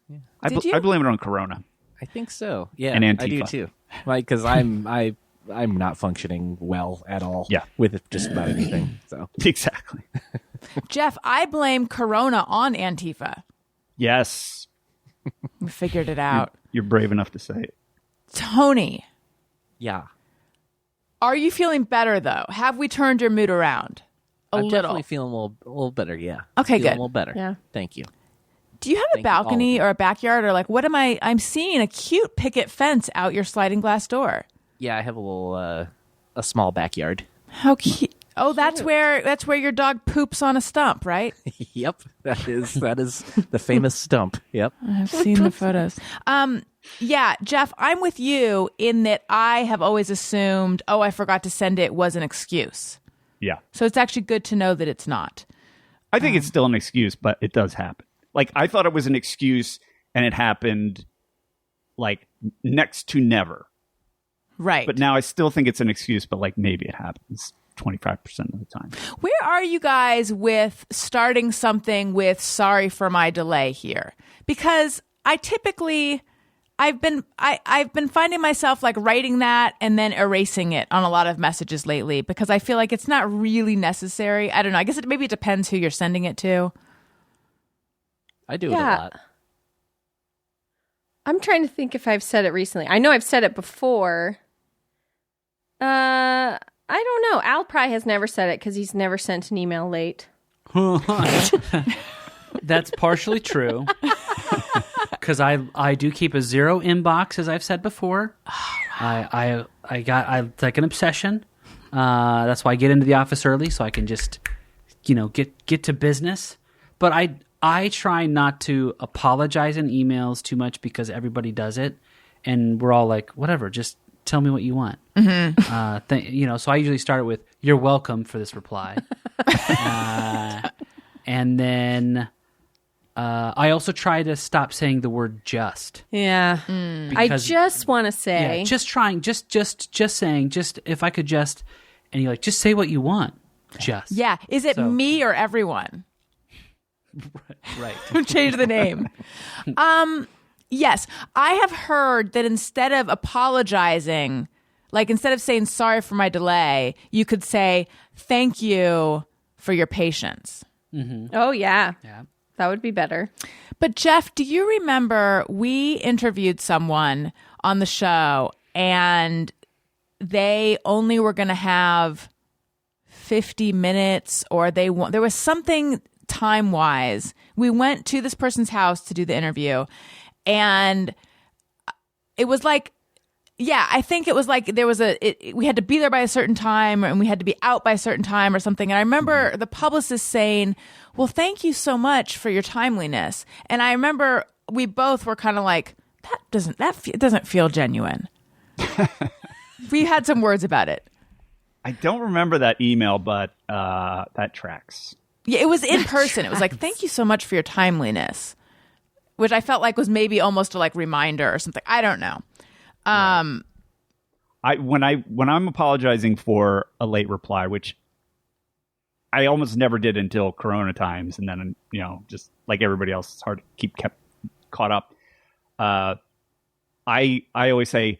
Yeah. I blame it on Corona. I think so. Yeah, and Antifa. I do too. Like, because I'm not functioning well at all. Yeah. With just about anything. So exactly. Jeff, I blame Corona on Antifa. Yes. We figured it out. You're brave enough to say it. Tony. Yeah. Are you feeling better, though? Have we turned your mood around? I'm definitely feeling a little better, yeah. Okay, good. A little better. Yeah. Thank you. Do you have a balcony or a backyard, or like, what am I'm seeing a cute picket fence out your sliding glass door. Yeah, I have a little, a small backyard. How cute. Oh, that's where your dog poops on a stump, right? Yep, that is the famous stump. Yep, I've seen the photos. Yeah, Jeff, I'm with you in that I have always assumed, I forgot to send it was an excuse. Yeah. So it's actually good to know that it's not. I think it's still an excuse, but it does happen. Like, I thought it was an excuse, and it happened, like, next to never. Right. But now I still think it's an excuse, but, like, maybe it happens 25% of the time. Where are you guys with starting something with sorry for my delay here? Because I've been finding myself like writing that and then erasing it on a lot of messages lately because I feel like it's not really necessary. I don't know. I guess maybe it depends who you're sending it to. I do it a lot. I'm trying to think if I've said it recently. I know I've said it before. I don't know. Al probably has never said it because he's never sent an email late. That's partially true. Because I do keep a zero inbox, as I've said before. It's like an obsession. That's why I get into the office early so I can just, get to business. But I try not to apologize in emails too much because everybody does it, and we're all like, whatever, just tell me what you want. Mm-hmm. So I usually start it with "You're welcome" for this reply, and then. I also try to stop saying the word "just." Yeah, I just want to say, just saying, if I could just, and you're like, just say what you want, just. Yeah, is it me or everyone? Right. Change the name. Yes, I have heard that instead of apologizing, like instead of saying sorry for my delay, you could say thank you for your patience. Mm-hmm. Oh yeah. Yeah. That would be better. But Jeff, do you remember we interviewed someone on the show and they only were going to have 50 minutes or there was something time-wise. We went to this person's house to do the interview and it was like, I think it was like there was we had to be there by a certain time and we had to be out by a certain time or something. And I remember the publicist saying, well, thank you so much for your timeliness. And I remember we both were kind of like, it doesn't feel genuine. We had some words about it. I don't remember that email, but that tracks. Yeah, it was in person. It was like, thank you so much for your timeliness, which I felt like was maybe almost a like reminder or something. I don't know. When I'm apologizing for a late reply, which I almost never did until Corona times, and then just like everybody else, it's hard to kept caught up. I always say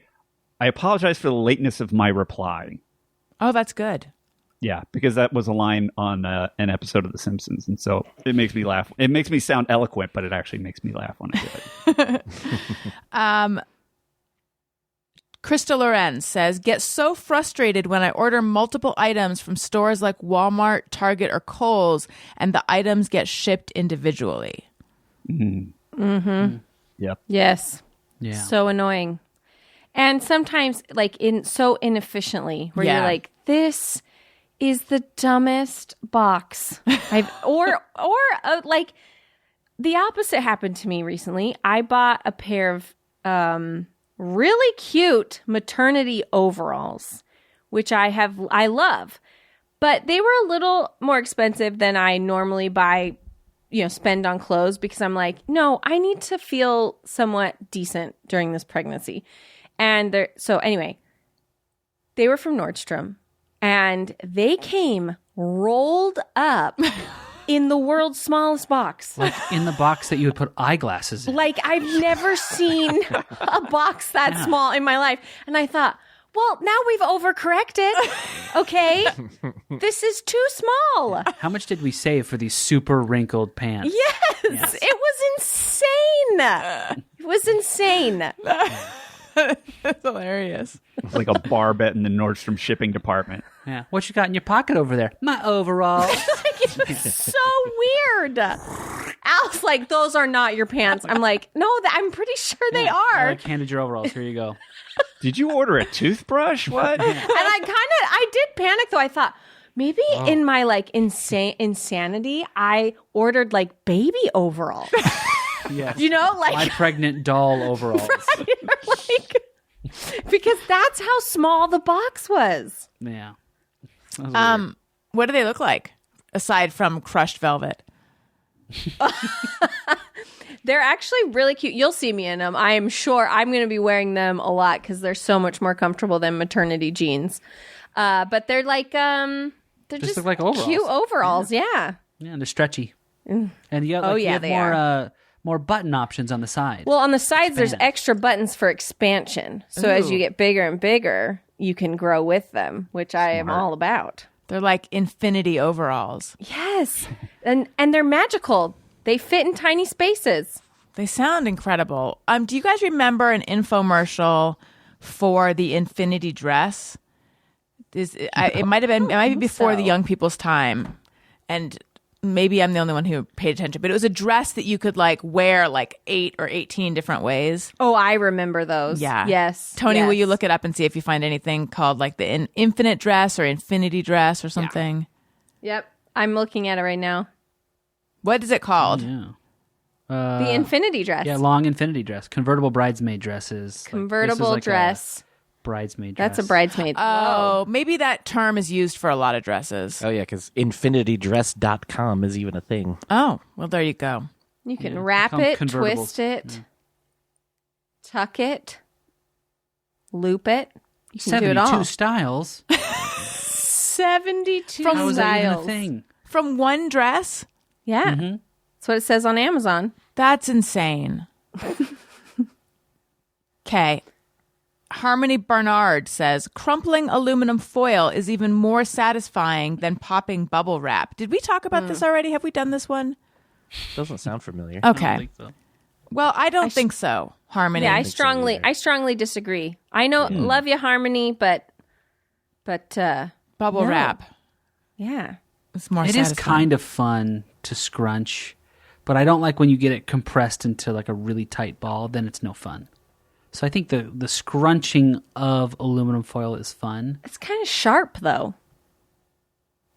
I apologize for the lateness of my reply. Oh, that's good. Yeah, because that was a line on an episode of The Simpsons, and so it makes me laugh. It makes me sound eloquent, but it actually makes me laugh when I do it. Krista Lorenz says, get so frustrated when I order multiple items from stores like Walmart, Target, or Kohl's, and the items get shipped individually. Mm-hmm. Mm-hmm. Yep. Yes. Yeah. So annoying. And sometimes like so inefficiently where you're like, this is the dumbest box or like the opposite happened to me recently. I bought a pair of really cute maternity overalls, which I love, but they were a little more expensive than I normally buy, spend on clothes because I'm like, no, I need to feel somewhat decent during this pregnancy. And so anyway, they were from Nordstrom and they came rolled up in the world's smallest box. Like in the box that you would put eyeglasses in. Like I've never seen a box that small in my life. And I thought, well, now we've overcorrected. Okay. This is too small. How much did we save for these super wrinkled pants? Yes. It was insane. It was insane. That's hilarious. It's like a bar bet in the Nordstrom shipping department. Yeah. What you got in your pocket over there? My overalls. It's so weird. Al's like, those are not your pants. I'm like, no, I'm pretty sure they are. I like handed your overalls. Here you go. Did you order a toothbrush? What? And I did panic though. I thought maybe in my like insanity, I ordered like baby overalls. Yes. You know, like My pregnant doll overalls. like, because that's how small the box was. Yeah. That was weird. What do they look like aside from crushed velvet? They're actually really cute. You'll see me in them. I am sure I'm going to be wearing them a lot because they're so much more comfortable than maternity jeans. But they're like, they're just look like overalls. cute overalls. Yeah. Yeah, and they're stretchy. And you have they more button options on the side. Well, on the sides, there's extra buttons for expansion. So as you get bigger and bigger, you can grow with them, which I am all about. They're like infinity overalls. Yes. And they're magical. They fit in tiny spaces. They sound incredible. Do you guys remember an infomercial for the infinity dress? It might be before the young people's time, and maybe I'm the only one who paid attention. But it was a dress that you could like wear like 8 or 18 different ways. Oh, I remember those. Yeah. Yes. Tony, yes. will you look it up and see if you find anything called like the infinite dress or infinity dress or something? Yep. I'm looking at it right now. What is it called? Yeah. The infinity dress. Yeah, long infinity dress. Convertible bridesmaid dresses. Convertible dress. Bridesmaid dress. That's a bridesmaid. Oh, maybe that term is used for a lot of dresses. Oh, yeah, because infinitydress.com is even a thing. Oh, well, there you go. You can wrap become it, convertibles. twist it, tuck it, loop it. You can do it 72 all. styles. 72 How is that even a styles. thing? From one dress? Yeah. That's what it says on Amazon. That's insane. Okay. Harmony Bernard says, crumpling aluminum foil is even more satisfying than popping bubble wrap. Did we talk about this already? Have we done this one? Doesn't sound familiar. Okay. I don't think so. Well, I don't think so, Harmony. Yeah, I strongly disagree. I know, love you, Harmony, but bubble no. wrap. Yeah. It's more It satisfying. is kind of fun to scrunch, but I don't like when you get it compressed into like a really tight ball, then it's no fun. So I think the scrunching of aluminum foil is fun. It's kind of sharp, though.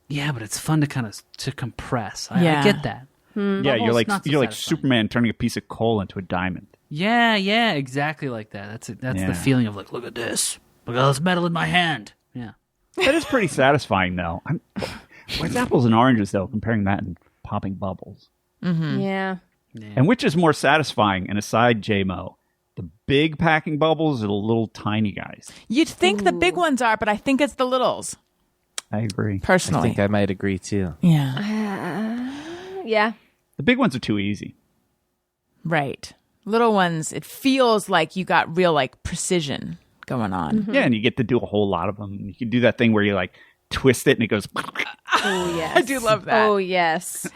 Yeah, but it's fun to kind of to compress. I get that. Yeah, you're Bubbles, not so you're like satisfying. Superman turning a piece of coal into a diamond. Yeah, exactly like that. That's it. That's the feeling of like, look at this. Look at this metal in my hand. Yeah. That is pretty satisfying, though. What's apples and oranges, though, comparing that and popping bubbles? Yeah. And which is more satisfying? And aside, J-Mo, the big packing bubbles or the little tiny guys? You'd think the big ones are, but I think it's the littles, I agree. I personally. think I might agree, too. Yeah. Yeah. The big ones are too easy. Right. Little ones, it feels like you got real like precision going on. Yeah, and you get to do a whole lot of them. You can do that thing where you like twist it and it goes... Oh, yes. I do love that. Oh, yes.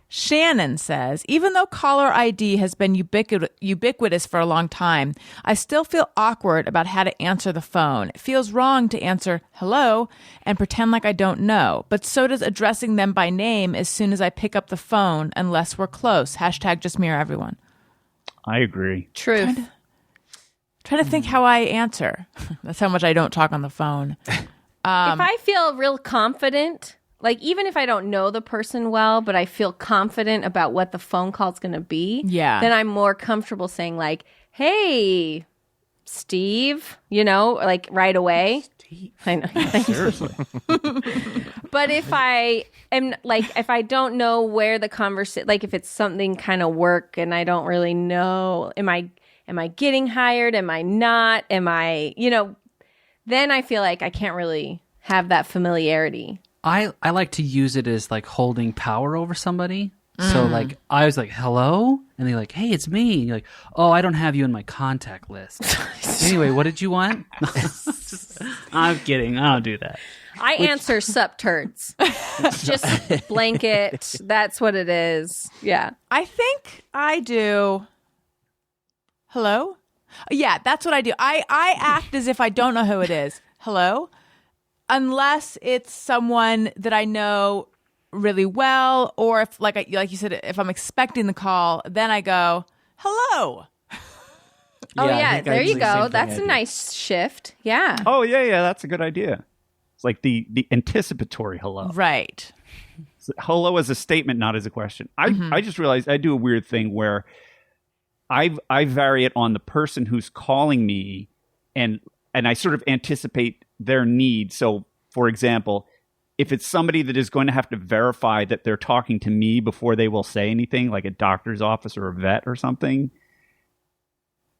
Shannon says, even though caller ID has been ubiquitous for a long time, I still feel awkward about how to answer the phone. It feels wrong to answer hello and pretend like I don't know, but so does addressing them by name as soon as I pick up the phone, unless we're close. # just mirror everyone. I agree. Truth. Trying to think how I answer. That's how much I don't talk on the phone. If I feel real confident, like even if I don't know the person well, but I feel confident about what the phone call is going to be, then I'm more comfortable saying like, hey, Steve, you know, like right away. Steve. I know. Seriously. But if I am like, if I don't know where the conversation, like if it's something kind of work and I don't really know, am I getting hired? Am I not? Am I, you know, then I feel like I can't really have that familiarity. I like to use it as like holding power over somebody. So like I was like, hello? And they're like, hey, it's me. And you're like, oh, I don't have you in my contact list. Anyway, what did you want? I'm kidding. I don't do that. I answer sup turds. Just blanket. That's what it is. Yeah. I think I do. Hello? Yeah, that's what I do. I act as if I don't know who it is. Hello? Unless it's someone that I know really well, or if, like you said, if I'm expecting the call, then I go, hello. Oh, yeah. There you the go. same That's thing a nice shift. Yeah. Oh, yeah, that's a good idea. It's like the anticipatory hello. Right. So hello as a statement, not as a question. I just realized I do a weird thing where I vary it on the person who's calling me, and I sort of anticipate their need. So, for example, if it's somebody that is going to have to verify that they're talking to me before they will say anything, like a doctor's office or a vet or something,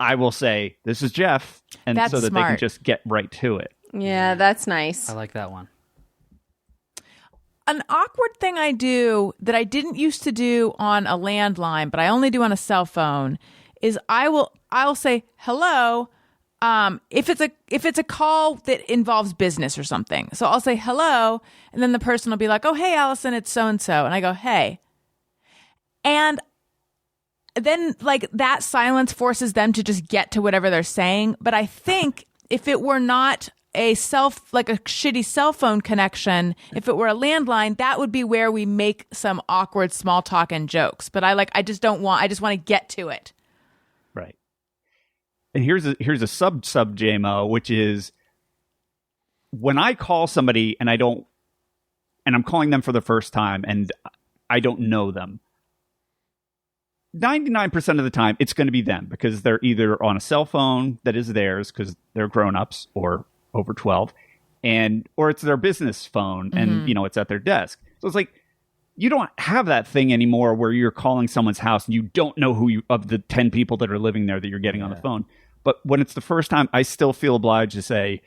I will say, "This is Jeff," and That's so that smart. they can just get right to it. Yeah, that's nice. I like that one. An awkward thing I do that I didn't used to do on a landline, but I only do on a cell phone, is I'll say hello. If it's a call that involves business or something, so I'll say hello, and then the person will be like, "Oh, hey, Allison, it's so and so," and I go, "Hey," and then like that silence forces them to just get to whatever they're saying. But I think if it were not a shitty cell phone connection, if it were a landline, that would be where we make some awkward small talk and jokes. But I just want to get to it. Right. And here's a sub JMO, which is when I call somebody and I'm calling them for the first time and I don't know them. 99% of the time, it's going to be them because they're either on a cell phone that is theirs because they're grown-ups or over 12, or it's their business phone and it's at their desk. So it's like you don't have that thing anymore where you're calling someone's house and you don't know who of the 10 people that are living there that you're getting on the phone. But when it's the first time, I still feel obliged to say,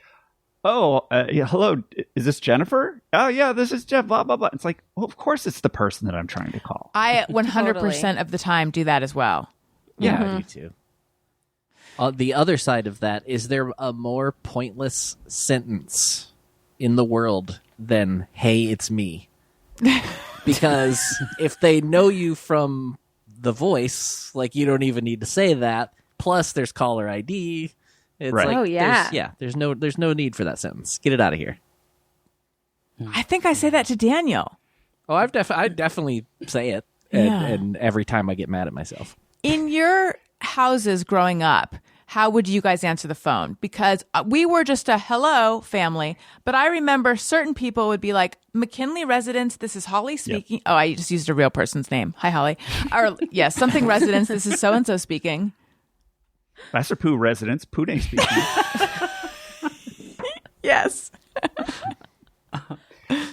"Oh, hello, is this Jennifer? Oh, yeah, this is Jeff, blah, blah, blah." It's like, well, of course it's the person that I'm trying to call. I 100% of the time do that as well. Yeah, I do too. The other side of that, is there a more pointless sentence in the world than, "Hey, it's me"? Because if they know you from the voice, like you don't even need to say that. Plus, there's caller ID. It's Right. like, Oh, yeah. There's no need for that sentence. Get it out of here. I think I say that to Daniel. Oh, I definitely say it, and every time I get mad at myself. In your houses growing up, how would you guys answer the phone? Because we were just a hello family, but I remember certain people would be like, "McKinley residence, this is Holly speaking." Yep. Oh, I just used a real person's name. "Hi, Holly." Or yes, something residence, this is so-and-so speaking. Vassar Poo residence, Poo speaking. Yes.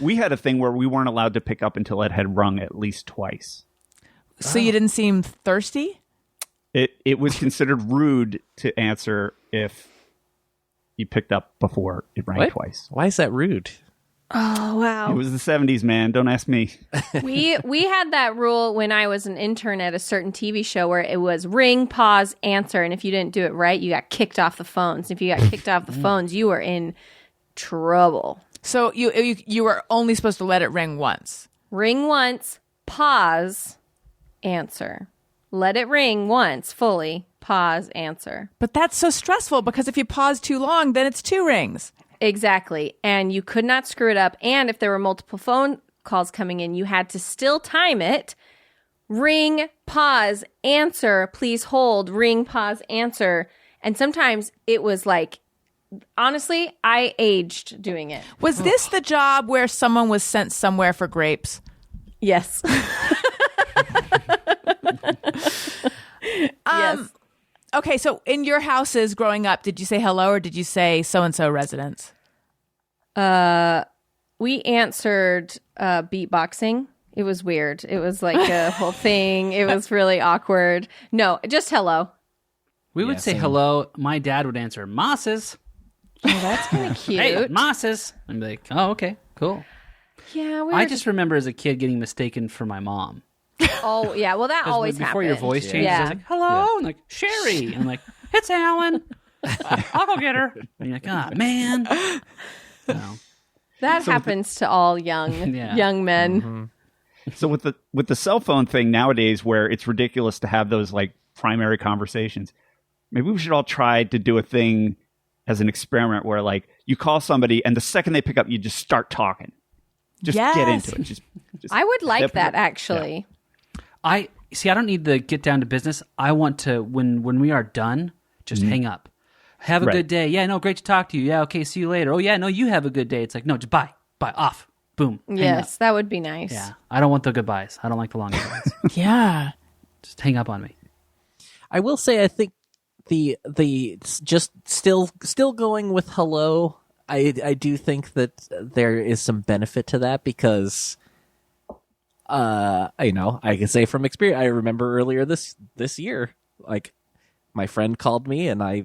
We had a thing where we weren't allowed to pick up until it had rung at least twice. So you didn't seem thirsty? It was considered rude to answer if you picked up before it rang twice. Why is that rude? Oh, wow. It was the 70s, man. Don't ask me. We had that rule when I was an intern at a certain TV show where it was ring, pause, answer, and if you didn't do it right, you got kicked off the phones. If you got kicked off the phones, you were in trouble. So you were only supposed to let it ring once. Ring once, pause, answer. Let it ring once fully, pause, answer. But that's so stressful because if you pause too long, then it's 2 rings. Exactly. And you could not screw it up. And if there were multiple phone calls coming in, you had to still time it. Ring, pause, answer, please hold, ring, pause, answer. And sometimes it was like, honestly, I aged doing it. Was this the job where someone was sent somewhere for grapes? Yes. Yes. Okay, so in your houses growing up, did you say hello or did you say so-and-so residence? We answered beatboxing. It was weird. It was like a whole thing. It was really awkward. No, just hello. We would say hello. My dad would answer, "Mosses." Oh, that's kind of cute. "Hey, Mosses." I'd be like, "Oh, okay, cool." Yeah, I just remember as a kid getting mistaken for my mom. Oh, yeah. Well, that always happens. Before your voice changes, Yeah. I was like, "Hello," and like, "Sherry," and I'm like, "It's Alan. I'll go get her." And you're like, "Ah, man." No. That happens to all young men. Mm-hmm. So with the cell phone thing nowadays, where it's ridiculous to have those like primary conversations, maybe we should all try to do a thing as an experiment where like you call somebody and the second they pick up, you just start talking. Just get into it. Just I would like that actually. Yeah. I don't need to get down to business. I want to when we are done, just hang up. Have a good day. Yeah, no, great to talk to you. Yeah, okay, see you later. Oh yeah, no, you have a good day. It's like, no, just bye, off, boom. Yes, that would be nice. Yeah, I don't want the goodbyes. I don't like the long goodbyes. Yeah. Just hang up on me. I will say, I think the just still going with hello. I do think that there is some benefit to that because, I can say from experience. I remember earlier this year, like my friend called me, and I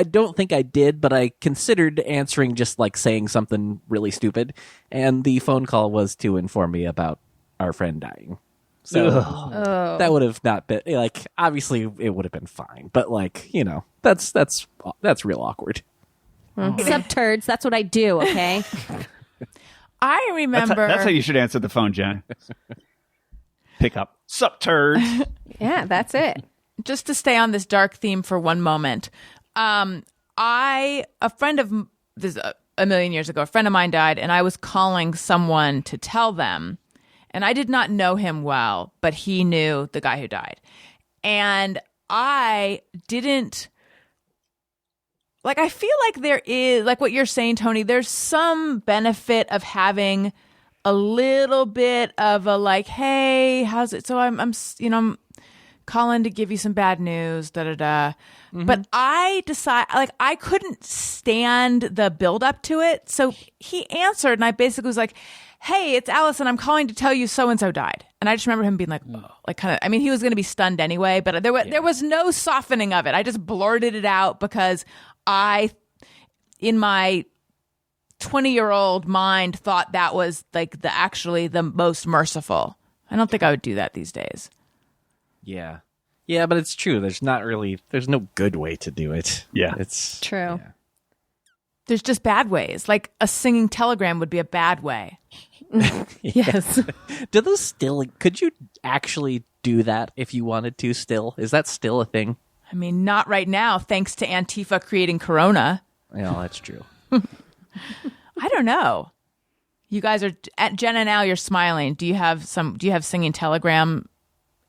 don't think I did, but I considered answering just like saying something really stupid, and the phone call was to inform me about our friend dying. So that would have not been like, obviously it would have been fine, but like, that's real awkward. Sup, turds. That's what I do, okay? I remember. That's how you should answer the phone, Jenna. Pick up. Sup, turds. Yeah, that's it. Just to stay on this dark theme for one moment. A million years ago, a friend of mine died, and I was calling someone to tell them. And I did not know him well, but he knew the guy who died. And I didn't... Like, I feel like there is, like what you're saying, Tony, there's some benefit of having a little bit of a like, hey, how's it? So I'm calling to give you some bad news, da-da-da. Mm-hmm. But I I couldn't stand the build up to it. So he answered, and I basically was like, hey, it's Allison. I'm calling to tell you so-and-so died. And I just remember him being like, oh, like kind of, I mean, he was going to be stunned anyway, but there was no softening of it. I just blurted it out because in my 20-year-old mind, thought that was like the most merciful. I don't think I would do that these days. Yeah. Yeah, but it's true. There's no good way to do it. Yeah. It's true. Yeah. There's just bad ways. Like a singing telegram would be a bad way. Yes. Could you actually do that if you wanted to still? Is that still a thing? I mean, not right now, thanks to Antifa creating Corona. Yeah, that's true. I don't know. You guys are at Jenna now. You're smiling. Do you have singing telegram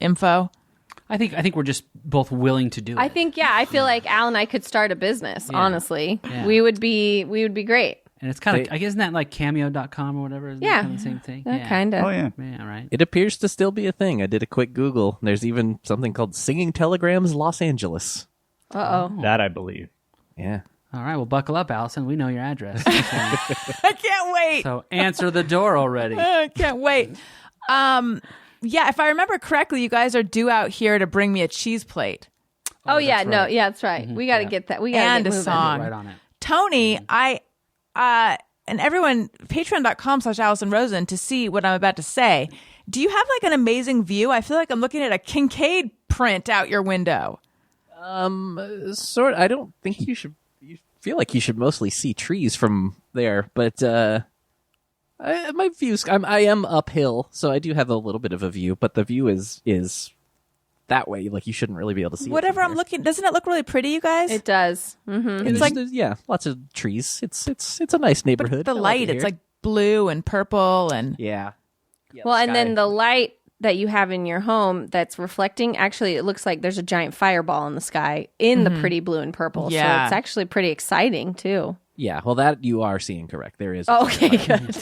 info? I think we're just both willing to do it. I think I feel like Al and I could start a business. Yeah. Honestly, Yeah. we would be great. And it's kind of, I guess, isn't that like cameo.com or whatever? Isn't that kind of the same thing? Kind of. Oh, yeah. Yeah, right. It appears to still be a thing. I did a quick Google. There's even something called Singing Telegrams Los Angeles. Uh-oh. That I believe. Yeah. All right, well, buckle up, Allison. We know your address. I can't wait. So answer the door already. I can't wait. Yeah, if I remember correctly, you guys are due out here to bring me a cheese plate. Oh yeah, right. no, yeah, that's right. We got to get that. We got to And get a moving. song. Right on it. Tony, and everyone, patreon.com/Allison Rosen to see what I'm about to say. Do you have like an amazing view? I feel like I'm looking at a Kincaid print out your window. Sort. I don't think you should. You feel like you should mostly see trees from there, but my views. I am uphill, so I do have a little bit of a view, but the view is that way. Like you shouldn't really be able to see Whatever it I'm looking, doesn't it look really pretty, you guys? It does. Mm-hmm. It's like lots of trees. It's a nice neighborhood. the I like light. it It's here. like blue and purple and yeah. Well, and then the light that you have in your home that's reflecting, actually, it looks like there's a giant fireball in the sky in the pretty blue and purple. Yeah. So it's actually pretty exciting, too. Yeah, well, that you are seeing correct. There is. Oh, okay, good.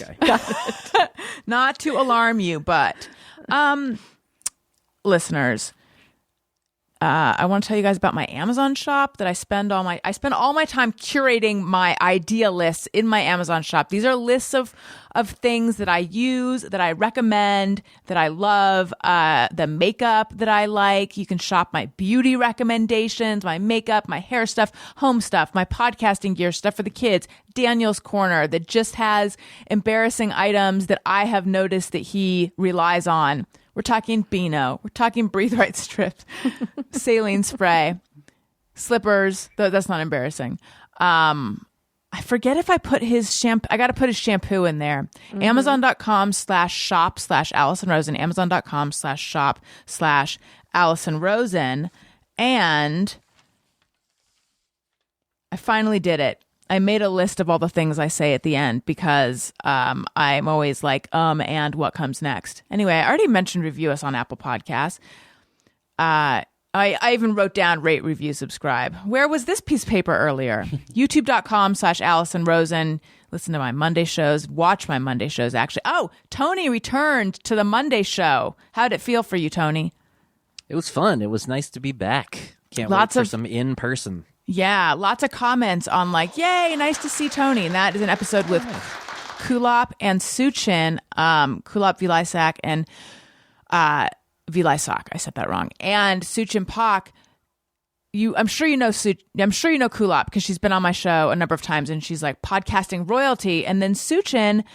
not to alarm you, but listeners, I want to tell you guys about my Amazon shop that I spend all my time curating my idea lists in my Amazon shop. These are lists of things that I use, that I recommend, that I love, the makeup that I like. You can shop my beauty recommendations, my makeup, my hair stuff, home stuff, my podcasting gear, stuff for the kids, Daniel's Corner that just has embarrassing items that I have noticed that he relies on. We're talking Beano. We're talking Breathe Right strips, saline spray, slippers. That's not embarrassing. I forget if I put his shampoo. I got to put his shampoo in there. Mm-hmm. Amazon.com/shop/Allison Rosen. Amazon.com/shop/Allison Rosen. And I finally did it. I made a list of all the things I say at the end because I'm always like, and what comes next? Anyway, I already mentioned review us on Apple Podcasts. I even wrote down rate, review, subscribe. Where was this piece of paper earlier? YouTube.com/Allison Rosen. Listen to my Monday shows. Watch my Monday shows, actually. Oh, Tony returned to the Monday show. How'd it feel for you, Tony? It was fun. It was nice to be back. Can't Lots wait for of- some in person. Yeah, lots of comments on like, yay, nice to see Tony. And that is an episode with Kulop and Suchin, Kulop Vilaysack and Vilaysack. I said that wrong. And Suchin Pak. I'm sure you know Kulop because she's been on my show a number of times and she's like podcasting royalty. And then Suchin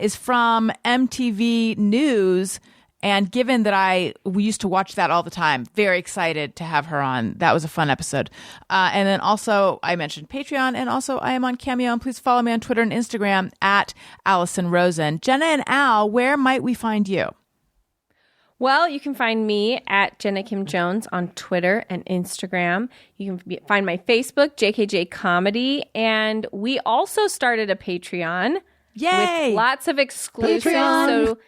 is from MTV News. And given that we used to watch that all the time, very excited to have her on. That was a fun episode. And then also I mentioned Patreon, and also I am on Cameo. And please follow me on Twitter and Instagram at Allison Rosen. Jenna and Al, where might we find you? Well, you can find me at Jenna Kim Jones on Twitter and Instagram. You can find my Facebook, JKJ Comedy. And we also started a Patreon. Yay! With lots of exclusives. Patreon. So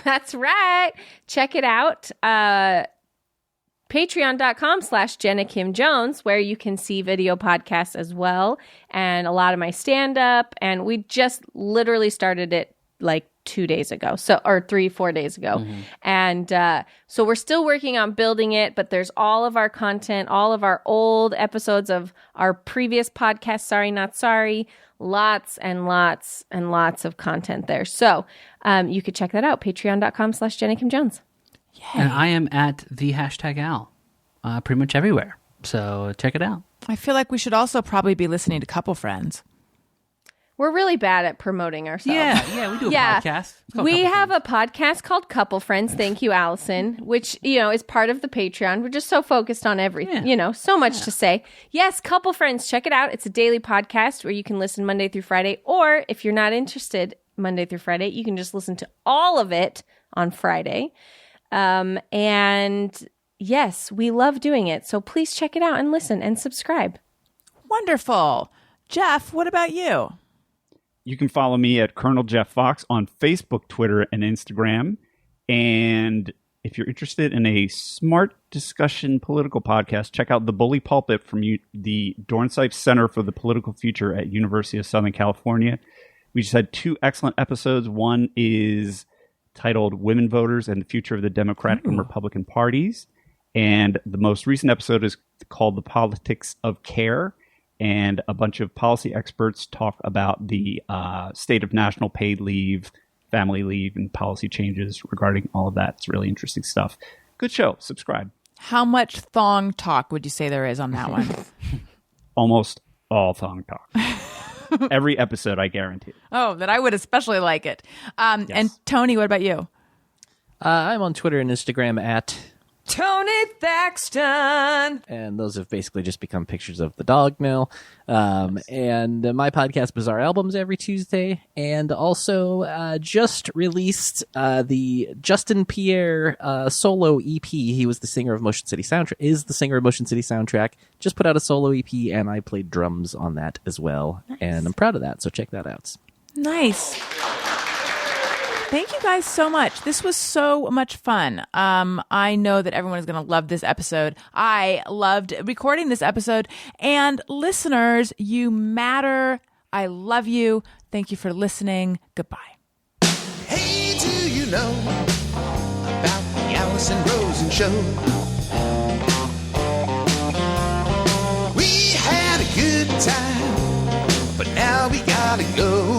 that's right. Check it out. Patreon.com/Jenna Kim Jones, where you can see video podcasts as well. And a lot of my stand-up. And we just literally started it like 2 days ago, or 3-4 days ago. And so we're still working on building it, but there's all of our content, all of our old episodes of our previous podcast, Sorry Not Sorry, lots and lots and lots of content there. So you could check that out, patreon.com/Jenna Kim Jones. And I am at the #Al, pretty much everywhere. So check it out. I feel like we should also probably be listening to Couple Friends. We're really bad at promoting ourselves. Yeah, we do a podcast. It's called We Couple have Friends. a podcast called Couple Friends. Thank you, Allison, which, is part of the Patreon. We're just so focused on everything, so much to say. Yes, Couple Friends, check it out. It's a daily podcast where you can listen Monday through Friday, or if you're not interested Monday through Friday, you can just listen to all of it on Friday. And yes, we love doing it. So please check it out and listen and subscribe. Wonderful. Jeff, what about you? You can follow me at Colonel Jeff Fox on Facebook, Twitter, and Instagram. And if you're interested in a smart discussion political podcast, check out The Bully Pulpit from the Dornsife Center for the Political Future at University of Southern California. We just had 2 excellent episodes. One is titled Women Voters and the Future of the Democratic and Republican Parties. And the most recent episode is called The Politics of Care. And a bunch of policy experts talk about the state of national paid leave, family leave, and policy changes regarding all of that. It's really interesting stuff. Good show. Subscribe. How much thong talk would you say there is on that one? Almost all thong talk. Every episode, I guarantee. Oh, that I would especially like it. And Tony, what about you? I'm on Twitter and Instagram at Tony Thaxton. And those have basically just become pictures of the dog now. And my podcast, Bizarre Albums, every Tuesday. And also just released the Justin Pierre solo EP. He was the singer of Motion City Soundtrack. Just put out a solo EP, and I played drums on that as well. Nice. And I'm proud of that, so check that out. Nice. Thank you guys so much. This was so much fun. I know that everyone is going to love this episode. I loved recording this episode. And listeners, you matter. I love you. Thank you for listening. Goodbye. Hey, do you know about the Allison Rosen Show? We had a good time, but now we gotta go.